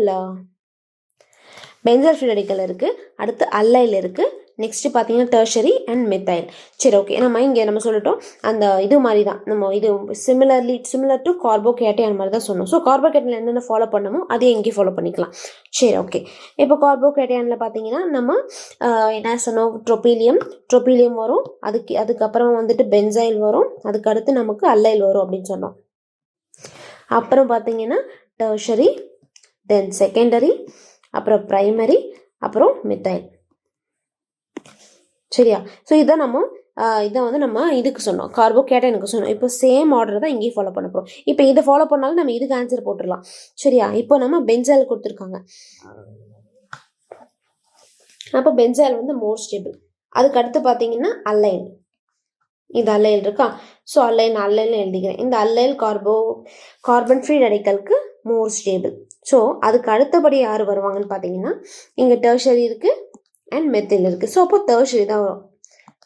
ஃப்ரீ ரேடிக்கல் இருக்குது, அடுத்து அல்லைல் இருக்குது, நெக்ஸ்ட்டு பார்த்தீங்கன்னா டெர்ஷரி அண்ட் மெத்தைல். சரி, ஓகே, நம்ம சொல்லிட்டோம் அந்த இது மாதிரி தான். நம்ம இது சிமிலர் டு கார்போகேட்டையான் மாதிரி தான் சொன்னோம். ஸோ கார்போகேட்டையான் என்னென்ன ஃபாலோ பண்ணமோ அதே எங்கேயும் ஃபாலோ பண்ணிக்கலாம். சரி, ஓகே. இப்போ கார்போகேட்டையானில் பார்த்தீங்கன்னா நம்ம என்ன சொன்னோம், ட்ரோபீலியம் வரும், அதுக்கப்புறமா வந்துட்டு பென்சைல் வரும், அதுக்கு அடுத்து நமக்கு அல்லைல் வரும் அப்படின்னு சொன்னோம். அப்புறம் பார்த்தீங்கன்னா டெர்ஷரி, தென் செகண்டரி, அப்புறம் பிரைமரி, அப்புறம் மித்தைல். சரியா? ஸோ இதை வந்து நம்ம இதுக்கு சொன்னோம், கார்போகேட்டனுக்கு சொன்னோம். இப்போ சேம் ஆர்டர் தான் இங்கேயும் ஃபாலோ பண்ண போகிறோம். இப்போ இதை ஃபாலோ பண்ணாலும் நம்ம இதுக்கு ஆன்சர் போட்டுடலாம். சரியா? இப்போ நம்ம பென்சால் கொடுத்துருக்காங்க. அப்போ பென்சால் வந்து மோர் ஸ்டேபிள். அதுக்கு அடுத்து பார்த்தீங்கன்னா அல்லைல். இது அல்லைல் இருக்கா? ஸோ அல்லைல் எழுதிக்கிறேன். இந்த அல்லைல் கார்பன் ஃப்ரீ ரேடிக்கலுக்கு மோர் ஸ்டேபிள். ஸோ அதுக்கு அடுத்தபடி யார் வருவாங்கன்னு பார்த்தீங்கன்னா இங்கே டெர்ஷரி இருக்குது அண்ட் மெத்தில் இருக்குது. ஸோ அப்போ டெர்ஷரி தான் வரும்.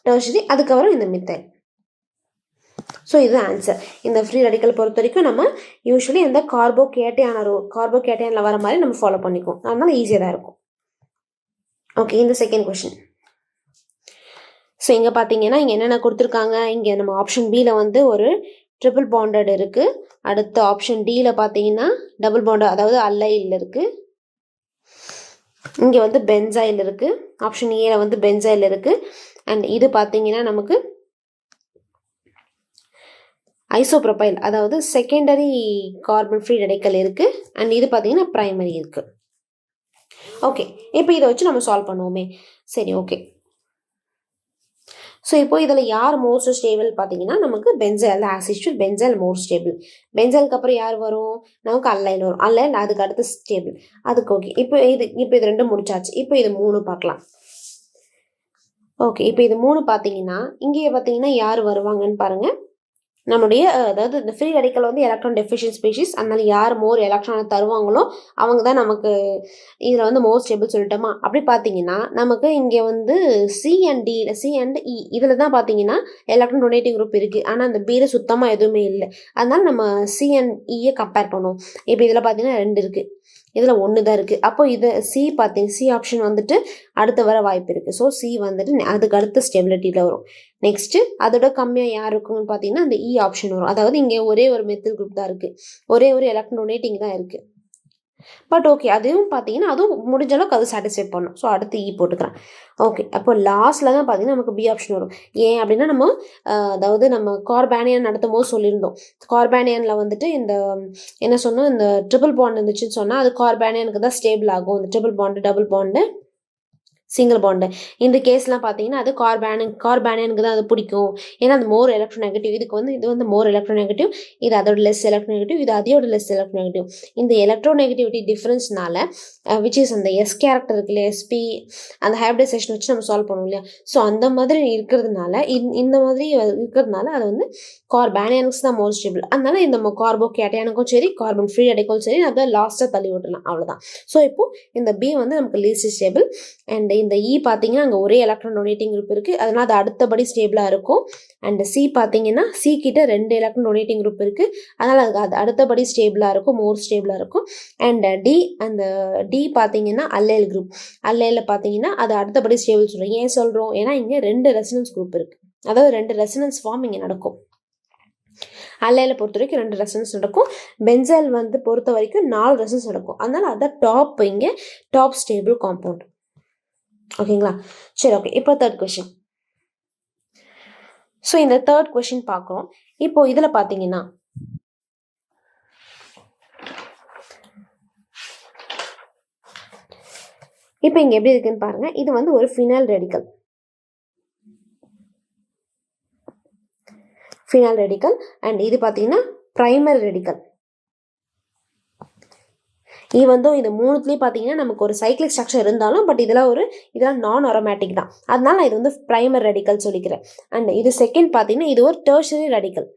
டெர்ஷரி, அதுக்கப்புறம் இந்த மித்தைல். ஸோ இது ஆன்சர். இந்த ஃப்ரீ ரேடிக்கல் பொறுத்த வரைக்கும் நம்ம யூஸ்வலி இந்த கார்போகேட்டையானில் வர மாதிரி நம்ம ஃபாலோ பண்ணிக்குவோம். அதனால ஈஸியாக தான் இருக்கும். ஓகே, இந்த செகண்ட் கொஷின். ஸோ இங்கே பார்த்தீங்கன்னா இங்கே என்னென்ன கொடுத்துருக்காங்க, இங்கே நம்ம ஆப்ஷன் பியில் வந்து ஒரு ட்ரிபிள் பாண்டட் இருக்குது. அடுத்த ஆப்ஷன் டியில் பார்த்தீங்கன்னா டபுள் பாண்டட், அதாவது அல்லைல் இருக்குது. இங்கே வந்து பென்சாயில் இருக்குது. ஆப்ஷன் ஏல வந்து பென்சாயில் இருக்குது. அண்ட் இது பார்த்தீங்கன்னா நமக்கு ஐசோப்ரோபைல், அதாவது செகண்டரி கார்பன் ஃப்ரீ ரேடிக்கல் இருக்குது. அண்ட் இது பார்த்தீங்கன்னா பிரைமரி இருக்குது. ஓகே, இப்போ இதை வச்சு நம்ம சால்வ் பண்ணுவோமே. சரி, ஓகே. ஸோ இப்போ இதில் யார் மோஸ்ட் ஸ்டேபிள் பார்த்தீங்கன்னா நமக்கு பென்சால், ஆஸ் யூஷுவல் பென்சால் மோர் ஸ்டேபிள். பென்சாலுக்கு அப்புறம் யார் வரும்? நமக்கு அல்லைல் வரும். அல்லைல் அதுக்கு அடுத்து ஸ்டேபிள். அதுக்கு ஓகே. இப்போ இது ரெண்டும் முடிச்சாச்சு. இப்போ இது 3 பார்க்கலாம். ஓகே, இப்போ இது 3 பார்த்தீங்கன்னா இங்கே பார்த்தீங்கன்னா யார் வருவாங்கன்னு பாருங்கள். நம்முடைய அதாவது இந்த ஃப்ரீ ரேடிக்கல் வந்து எலக்ட்ரான் டெஃபிஷியன்ட் ஸ்பீஷிஸ். அதனால யார் மோர் எலக்ட்ரானை தருவாங்களோ அவங்க தான் நமக்கு இதில் வந்து மோர் ஸ்டேபிள் சொல்லிட்டோமா. அப்படி பார்த்தீங்கன்னா நமக்கு இங்கே வந்து சி அண்ட் இ இதில் தான் பார்த்தீங்கன்னா எலக்ட்ரான் டொனேட்டிங் குரூப் இருக்குது. ஆனால் அந்த பியில் சுத்தமாக எதுவுமே இல்லை. அதனால நம்ம சி அண்ட் இயை கம்பேர் பண்ணுவோம். இப்போ இதில் பார்த்தீங்கன்னா 2 இருக்குது, இதில் 1 தான் இருக்குது. அப்போ இது சி ஆப்ஷன் வந்துட்டு அடுத்து வர வாய்ப்பு இருக்குது. ஸோ சி வந்துட்டு அதுக்கு அடுத்த ஸ்டெபிலிட்டியில் வரும். நெக்ஸ்ட்டு அதோட கம்மியாக யார் இருக்குன்னு பார்த்தீங்கன்னா அந்த இ ஆப்ஷன் வரும். அதாவது இங்கே ஒரே ஒரு மெத்தில் குரூப் தான் இருக்குது, ஒரே ஒரு எலக்ட்ரான் டொனேட்டிங் தான் இருக்குது. பட் ஓகே, அதுவும் பார்த்தீங்கன்னா அதுவும் முடிஞ்ச அளவுக்கு அது சாட்டிஸ்ஃபை பண்ணும். ஸோ அடுத்து இ போட்டுக்கிறேன். ஓகே, அப்போ லாஸ்ட்டில் தான் பார்த்தீங்கன்னா நமக்கு பி ஆப்ஷன் வரும். ஏன் அப்படின்னா நம்ம அதாவது நம்ம கார்பானியன் நடத்தும் போது சொல்லியிருந்தோம். கார்பானியனில் வந்துட்டு இந்த என்ன சொன்னோம், இந்த ட்ரிபிள் பாண்ட் இருந்துச்சுன்னு சொன்னால் அது கார்பானியனுக்கு தான் ஸ்டேபிள் ஆகும். இந்த triple bond, double bond, single bond. இந்த கேஸ்லாம் பார்த்தீங்கன்னா அது கார்பானியனுக்கு தான் அது பிடிக்கும். ஏன்னா அது மோர் எலக்ட்ரோநெகட்டிவ். இது வந்து மோர் எலக்ட்ரோநெகட்டிவ், இது அதோட லெஸ் எலக்ட்ரோநெகட்டிவ், இது அதோட லெஸ் எலக்ட்ரோநெகட்டிவ். இந்த எலக்ட்ரோநெகட்டிவிட்டி டிஃப்ரென்ஸ்னால விச் இஸ் அந்த எஸ் கேரக்டர் இருக்குல்ல, எஸ்பி, அந்த ஹைப்ரிடைசேஷன் வச்சு நம்ம சால்வ் பண்ணுவோம் இல்லையா. ஸோ அந்த மாதிரி இருக்கிறதுனால இந்த மாதிரி இருக்கிறதுனால அது வந்து கார்பானியனுக்கு தான் மோர் ஸ்டேபிள். அதனால இந்த கார்போகேட்டையானுக்கும் சரி, கார்பன் ஃப்ரீ ரேடிக்கலும் சரி, அதை லாஸ்ட்டாக தள்ளி விட்டுலாம். அவ்வளோதான். ஸோ இப்போ இந்த பி வந்து நமக்கு லீஸ்ட் ஸ்டேபிள். அண்ட் இந்த இ பார்த்தீங்கன்னா அங்கே ஒரே எலக்ட்ரான் டொனேட்டிங் குரூப் இருக்குது, அதனால் அது அடுத்தபடி ஸ்டேபிளாக இருக்கும். அண்ட் சி பார்த்தீங்கன்னா சி கிட்ட 2 எலக்ட்ரான் டொனேட்டிங் குரூப் இருக்குது, அதனால் அது அடுத்தபடி ஸ்டேபிளாக இருக்கும், மோர் ஸ்டேபிளாக இருக்கும். அண்ட் டி பார்த்தீங்கன்னா அல்லைல் குரூப். அல்லையில் பார்த்தீங்கன்னா அது அடுத்தபடி ஸ்டேபிள் சொல்கிறோம். ஏன் சொல்கிறோம்? ஏன்னா இங்கே 2 ரெசனன்ஸ் குரூப் இருக்குது, அதாவது 2 ரெசனன்ஸ் ஃபார்ம் இங்கே நடக்கும். அல்லைல பொறுத்த வரைக்கும் 2 ரெசனன்ஸ் நடக்கும். பென்சால் வந்து பொறுத்த வரைக்கும் 4 ரெசனன்ஸ் நடக்கும். அதனால அதான் டாப், இங்கே டாப் ஸ்டேபிள் காம்பவுண்ட். ஓகேங்களா? சரி, ஓகே. இப்போ தேர்ட் கொஸ்டின். ஸோ இந்த தேர்ட் கொஸ்டின் பார்க்குறோம். இப்போ இதில் பார்த்தீங்கன்னா இப்போ இங்கே எப்படி இருக்குன்னு பாருங்க. இது வந்து ஒரு ஃபினைல் ரேடிக்கல். அண்ட் இது பார்த்தீங்கன்னா பிரைமரி ரேடிக்கல். இது மூணுத்துலேயும் பார்த்தீங்கன்னா நமக்கு ஒரு சைக்ளிக் ஸ்ட்ரக்சர் இருந்தாலும் பட் இதெல்லாம் நான் அரோமேட்டிக் தான். அதனால இது வந்து பிரைமரி ரேடிக்கல் சொல்லிக்கிறேன். அண்ட் இது செகண்ட் பார்த்தீங்கன்னா இது ஒரு டெர்ஷரி ரேடிக்கல்.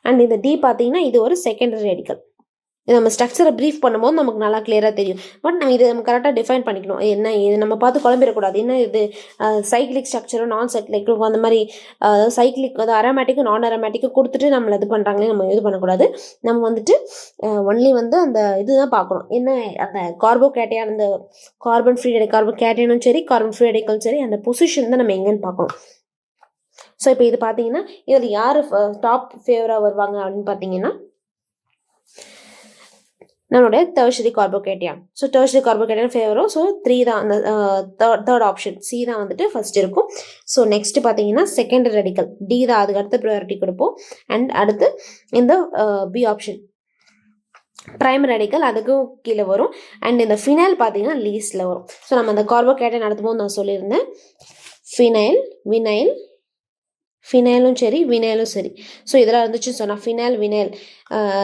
அண்ட் இந்த டி பார்த்தீங்கன்னா இது ஒரு செகண்டரி ரேடிக்கல். நம்ம ஸ்ட்ரக்சரை ப்ரீஃப் பண்ணும்போது நமக்கு நல்லா கிளியராக தெரியும். பட் நம்ம கரெக்டாக டிஃபைன் பண்ணிக்கணும். என்ன இது நம்ம பார்த்து குழம்பிடக்கூடாது. என்ன இது சைக்ளிக் ஸ்ட்ரக்சரும் நான் சைக்ளிக்கும் அந்த மாதிரி சைக்ளிக் அது அரோமேட்டிக்கும் நான் அரோமேட்டிக்கும் கொடுத்துட்டு நம்மளை இது பண்ணுறாங்களே நம்ம இது பண்ணக்கூடாது. நம்ம வந்துட்டு ஒன்லி வந்து அந்த இதுதான் பார்க்கணும். என்ன அந்த கார்போகேட்டையான், அந்த கார்பன் ஃப்ரீ கார்போகேட்டையனும் சரி, கார்பன் ஃப்ரீ ரேடிக்கலும் சரி, அந்த பொசிஷன் தான் நம்ம எங்கன்னு பார்க்கணும். ஸோ இப்போ இது பார்த்தீங்கன்னா இதில் யார் டாப் ஃபேவராக வருவாங்க அப்படின்னு பார்த்தீங்கன்னா நம்மளுடைய tertiary carbocation. So tertiary carbocation ஃபேவரும். ஸோ 3 தான் அந்த தேர்ட் ஆப்ஷன் சி தான் வந்துட்டு ஃபர்ஸ்ட் இருக்கும். ஸோ நெக்ஸ்ட் பார்த்தீங்கன்னா செகண்டரி ரெடிக்கல் டி தான், அதுக்கு அடுத்து ப்ரையாரிட்டி கொடுப்போம். அண்ட் அடுத்து இந்த பி ஆப்ஷன் பிரைமரி ரெடிக்கல் அதுக்கும் கீழே வரும். அண்ட் இந்த ஃபினைல் பார்த்தீங்கன்னா லீஸ்டில் வரும். ஸோ நம்ம அந்த கார்போகேட்டையான் நடத்தும்போது நான் சொல்லியிருந்தேன் ஃபினைல், வினைல், ஃபினைலும் சரி வினைலும் சரி. ஸோ இதெல்லாம் இருந்துச்சுன்னு சொன்னால் ஃபினைல் வினைல்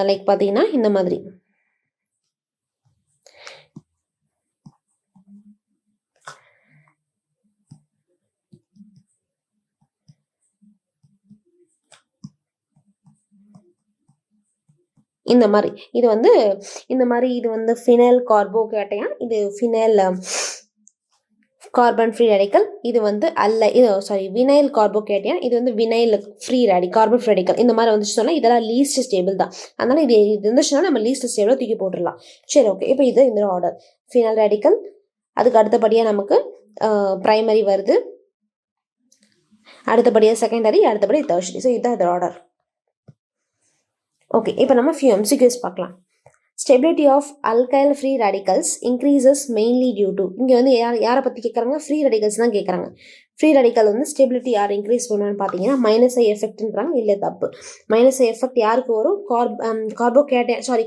லைக் பார்த்தீங்கன்னா இந்த மாதிரி இந்த மாதிரி இது வந்து இது வந்து ஃபினைல் கார்போகேட்டையான், இது ஃபினைல் கார்பன் ஃப்ரீ ரெடிக்கல், இது வந்து வினைல் கார்போகேட்டையான், இது வந்து vinyl free carbon free radical. இந்த மாதிரி வந்துச்சு சொன்னால் இதெல்லாம் லீஸ்ட் ஸ்டேபிள் தான். அதனால இது இருந்துச்சுன்னா நம்ம லீஸ்ட் ஸ்டேபிளாக தூக்கி போட்டுடலாம். சரி, ஓகே. இப்போ இது இந்த ஆர்டர் ஃபினைல் ரெடிக்கல், அதுக்கு அடுத்தபடியாக நமக்கு பிரைமரி வருது, அடுத்தபடியாக செகண்டரி, அடுத்தபடியாக டெர்ஷரி. ஸோ இதுதான் இந்த ஆர்டர். ஓகே, இப்போ நம்ம ஃபியூ எம்சிக்யூஸ் பார்க்கலாம். Stability of alkyl free radicals increases mainly due to, இங்கே வந்து யாரை பற்றி கேட்குறாங்க? ஃப்ரீ ரேடிக்கல்ஸ் தான் கேட்குறாங்க. ஃப்ரீ ரேடிக்கல் வந்து ஸ்டெபிலிட்டி யார் இன்க்ரீஸ் பண்ணுவான்னு பார்த்தீங்கன்னா மைனஸ் ஐ எஃபெக்ட்ன்றாங்க. இல்லை, தப்பு. மைனஸ் ஐ எஃபெக்ட் யாருக்கு வரும்?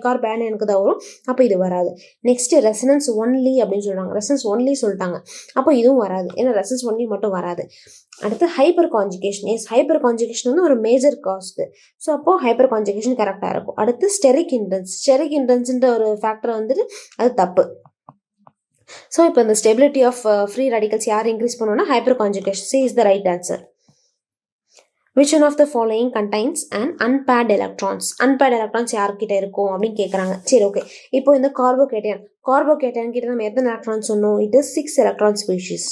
கார்பேனியனுக்கு தான் வரும். அப்போ இது வராது. நெக்ஸ்ட் ரெசனன்ஸ் ஒன்லி அப்படின்னு சொல்கிறாங்க. ரெசனன்ஸ் ஒன்லி சொல்லிட்டாங்க, அப்போ இதுவும் வராது. ஏன்னா ரெசனன்ஸ் ஒன்லி மட்டும் வராது. அடுத்து ஹைப்பர் கான்ஜுகேஷன். ஹைப்பர் கான்ஜுகேஷன் வந்து ஒரு மேஜர் காஸ்ட். ஸோ அப்போ ஹைப்பர் கான்ஜுகேஷன் கரெக்டாக இருக்கும். அடுத்து ஸ்டெரிக் இன்டென்ஸ்ன்ற ஒரு ஃபேக்டர் வந்துட்டு அது தப்பு. ஸோ இப்போ இந்த ஸ்டெபிலிட்டி ஆஃப் ஃப்ரீ ரேடிக்கல்ஸ் யார் இன்க்ரீஸ் பண்ணுவோம்னா hyper conjugation. C is the right answer. Which one of the following contains an unpaired electrons? Unpaired electrons யார்கிட்ட இருக்கும் அப்படின்னு கேட்குறாங்க. சரி, ஓகே. இப்போ இந்த கார்போகேட்டையான் கிட்ட நம்ம எத்தனை எலக்ட்ரான் சொன்னோம்? இது 6 எலக்ட்ரான் ஸ்பீஷீஸ்.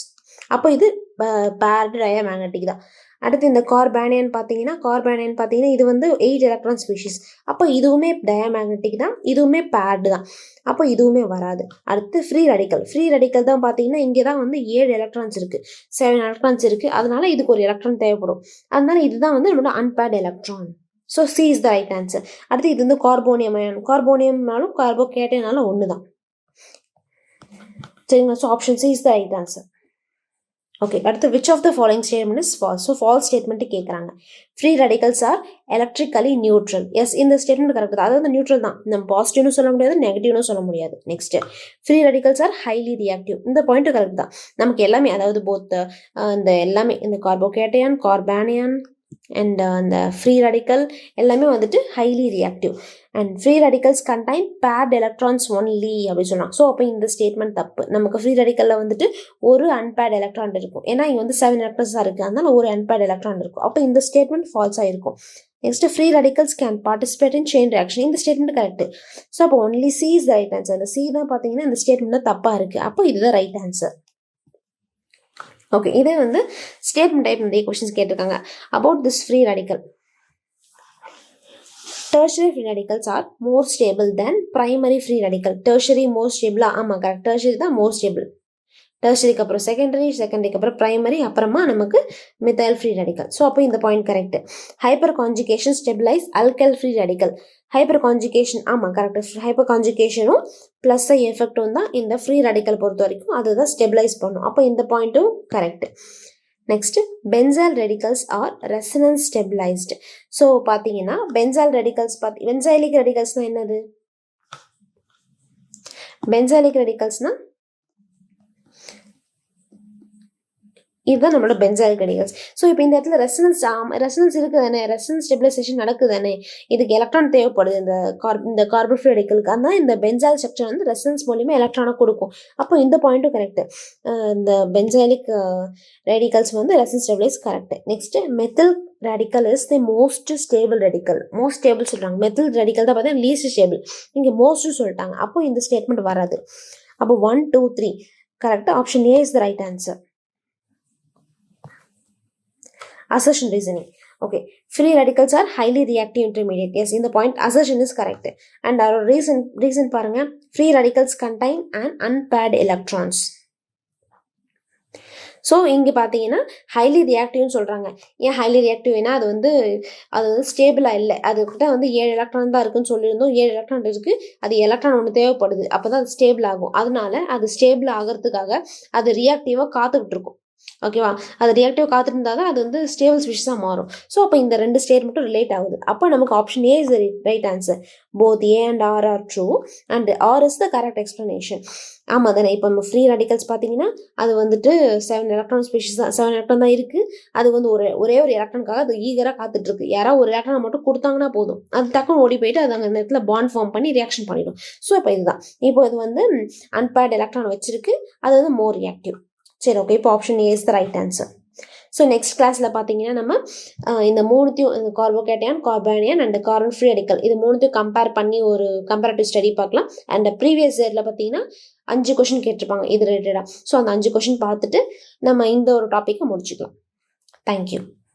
அப்போ இது பேர்டு டயமேக்னெட்டிக் தான். அடுத்து இந்த கார்பேனியன் பார்த்தீங்கன்னா இது வந்து 8 எலக்ட்ரான் ஸ்பீஷீஸ். அப்போ இதுவுமே டயமேக்னெட்டிக் தான், இதுவுமே பேர்டு தான். அப்போ இதுவுமே வராது. அடுத்து ஃப்ரீ ரேடிக்கல் தான் பார்த்தீங்கன்னா இங்கே தான் வந்து 7 எலக்ட்ரான்ஸ் இருக்குது, 7 எலக்ட்ரான்ஸ் இருக்குது. அதனால இதுக்கு ஒரு எலக்ட்ரான் தேவைப்படும். அதனால இதுதான் வந்து நம்மளோட unpaired electron. So C is the right answer. அடுத்து இது வந்து கார்போனியம்னாலும் கார்போகேட்டைனாலும் ஒன்று தான். சரிங்களா? So option C is the right answer. Okay, அடுத்து which of the following statement is false? So false statement கேட்குறாங்க. Free radicals are electrically neutral. Yes, இந்த ஸ்டேட்மெண்ட் கரெக்ட் தான். அதாவது நியூட்ரல் தான். நம்ம பாசிட்டிவ்னு சொல்ல முடியாது, நெகட்டிவ்னு சொல்ல முடியாது. Next, free radicals are highly reactive. இந்த பாயிண்ட் கரெக்ட் தான். நமக்கு எல்லாமே, அதாவது போத் இந்த எல்லாமே, இந்த கார்போகேட்டையான், கார்பேனியான் அண்ட் அந்த ஃப்ரீ ரேடிக்கல் எல்லாமே வந்துட்டு highly reactive. And free radicals contain paired electrons only அப்படின்னு சொன்னாங்க. ஸோ அப்போ இந்த ஸ்டேட்மெண்ட் தப்பு. நமக்கு ஃப்ரீ ரேடிக்கலில் வந்துட்டு ஒரு அன்பேர்ட் எலக்ட்ரான் இருக்கும். ஏன்னா இங்கே வந்து 7 எலக்ட்ரான்ஸாக இருக்குது, அதனால ஒரு அன்பேர்ட் எலக்ட்ரான் இருக்கும். அப்போ இந்த ஸ்டேட்மெண்ட் ஃபால்ஸாக இருக்கும். Next, free radicals can participate in chain reaction. இந்த ஸ்டேட்மெண்ட் கரெக்ட். ஸோ அப்போ only see is the right answer. அந்த சி தான் பார்த்தீங்கன்னா இந்த ஸ்டேட்மெண்ட் தான் தப்பாக இருக்குது. அப்போ இதுதான் ரைட் ஆன்சர். ஓகே, இதே வந்து ஸ்டேட்மெண்ட் டைப் நிறைய கொஸ்டின்ஸ் கேட்டிருக்காங்க about this free radical. tertiary free radicals are more stable than primary free radical. tertiary more stable. ஆமாம், கரெக்ட். tertiary தான் more stable. டெர்ஷரிக்கு அப்புறம் செகண்டரிக்கு அப்புறம் பிரைமரி, அப்புறமா நமக்கு மித்தைல் ஃப்ரீ ரேடிக்கல். ஸோ அப்போ இந்த point correct. Hyper conjugation stabilise alkyl free radical. Hyper conjugation, ஆமாம் correct. Hyper கான்ஜுகேஷனும் plus ஐ எஃபெக்டும் தான் இந்த ஃப்ரீ ரேடிக்கல் பொறுத்த வரைக்கும் அதுதான் ஸ்டெபிலைஸ் பண்ணும். அப்போ இந்த பாயிண்ட்டும் correct. Next, benzyl radicals are resonance stabilised. So பார்த்தீங்கன்னா பென்சாலிக் ரெடிக்கல்ஸ்னால் என்னது? பென்சாலிக் ரெடிக்கல்ஸ்னால் இதுதான் நம்மளோட பென்சாலிக் ரெடிக்கல்ஸ். ஸோ இப்போ இந்த இடத்துல ரெசனன்ஸ் இருக்குது தானே, ரெசனன்ஸ் ஸ்டெபிலைசேஷன் நடக்குது தானே, இதுக்கு எலக்ட்ரான் தேவைப்படுது இந்த கார்பன் ஃப்ரீ ரெடிக்கலுக்கு. அதனால் இந்த பென்சால் ஸ்ட்ரக்சர் வந்து ரெசனன்ஸ் மூலியமா எலக்ட்ரானை கொடுக்கும். அப்போ இந்த பாயிண்ட்டும் கரெக்ட். இந்த பென்சாலிக் ரெடிக்கல்ஸ் வந்து resonance stabilise correct. Next, methyl radical is the most stable radical. Most stable சொல்கிறாங்க. மெத்தில் ரேடிக்கல் தான் பார்த்தீங்கன்னா லீஸ்ட் ஸ்டேபிள். இங்கே மோஸ்ட்னு சொல்லிட்டாங்க. அப்போ இந்த ஸ்டேட்மெண்ட் வராது. அப்போ 1, 2, 3 correct. Option A is the right answer. Assertion reasoning. Okay, free radicals are highly reactive intermediate. Yes, in the point assertion is correct. And our reason பாருங்க, free radicals contain an unpaired electrons. So இங்கே பார்த்தீங்கன்னா highly ரியாக்டிவ்னு சொல்கிறாங்க. ஏன் highly reactive? ஏன்னா அது வந்து ஸ்டேபிளாக இல்லை. அதுக்கிட்ட வந்து 7 எலக்ட்ரான் தான் இருக்குன்னு சொல்லியிருந்தோம். 7 எலக்ட்ரான் இருக்குது. அது எலக்ட்ரான் ஒன்று தேவைப்படுது. அப்போ தான் அது ஸ்டேபிள் ஆகும். அதனால அது ஸ்டேபிள் ஆகிறதுக்காக அது ரியாக்டிவாக காத்துக்கிட்டு இருக்கும். ஓகேவா? அது ரியாக்டிவ் காத்துட்டு இருந்தால் தான் அது வந்து ஸ்டேபிள் ஸ்பீஷீஸாக மாறும். ஸோ அப்போ இந்த 2 ஸ்டேட் மட்டும் ரிலேட் ஆகுது. அப்போ நமக்கு option A is right answer. Both A and R are true and R is the correct explanation. ஆமாம் தானே? இப்போ நம்ம ஃப்ரீ ரேடிக்கல்ஸ் பார்த்தீங்கன்னா அது வந்துட்டு 7 எலக்ட்ரான் ஸ்பீஷீஸ் தான், 7 எலக்ட்ரான் தான் இருக்குது. அது வந்து ஒரே ஒரு எலக்ட்ரானுக்காக அது ஈகராக காத்துட்ருக்கு. யாராவது ஒரு எலக்ட்ரான் மட்டும் கொடுத்தாங்கன்னா போதும், அது டக்குன்னு ஓடி போயிட்டு அது அங்கே இடத்துல பாண்ட் ஃபார்ம் பண்ணி ரியாக்ஷன் பண்ணிடும். ஸோ இப்போ இதுதான். இப்போ இது வந்து அன்பேர்டு எலக்ட்ரான் வச்சிருக்கு. அது வந்து மோர் ரியாக்டிவ். சரி, ஓகே. இப்போ option A is the right answer. So next கிளாஸில் பார்த்தீங்கன்னா நம்ம இந்த மூணுத்தையும் கார்போகேட்டையான், கார்பானியான் அண்ட் கார்பன் ஃப்ரீ ரேடிக்கல் இது மூணுத்தையும் கம்பேர் பண்ணி ஒரு கம்பேரிட்டிவ் ஸ்டடி பார்க்கலாம். அண்ட் ப்ரீவியஸ் இயரில் பார்த்தீங்கன்னா 5 கொஷின் கேட்டிருப்பாங்க இது ரிலேட்டடாக. ஸோ அந்த 5 கொஷின் பார்த்துட்டு நம்ம இந்த ஒரு டாப்பிக்கை முடிச்சுக்கலாம். தேங்க்யூ.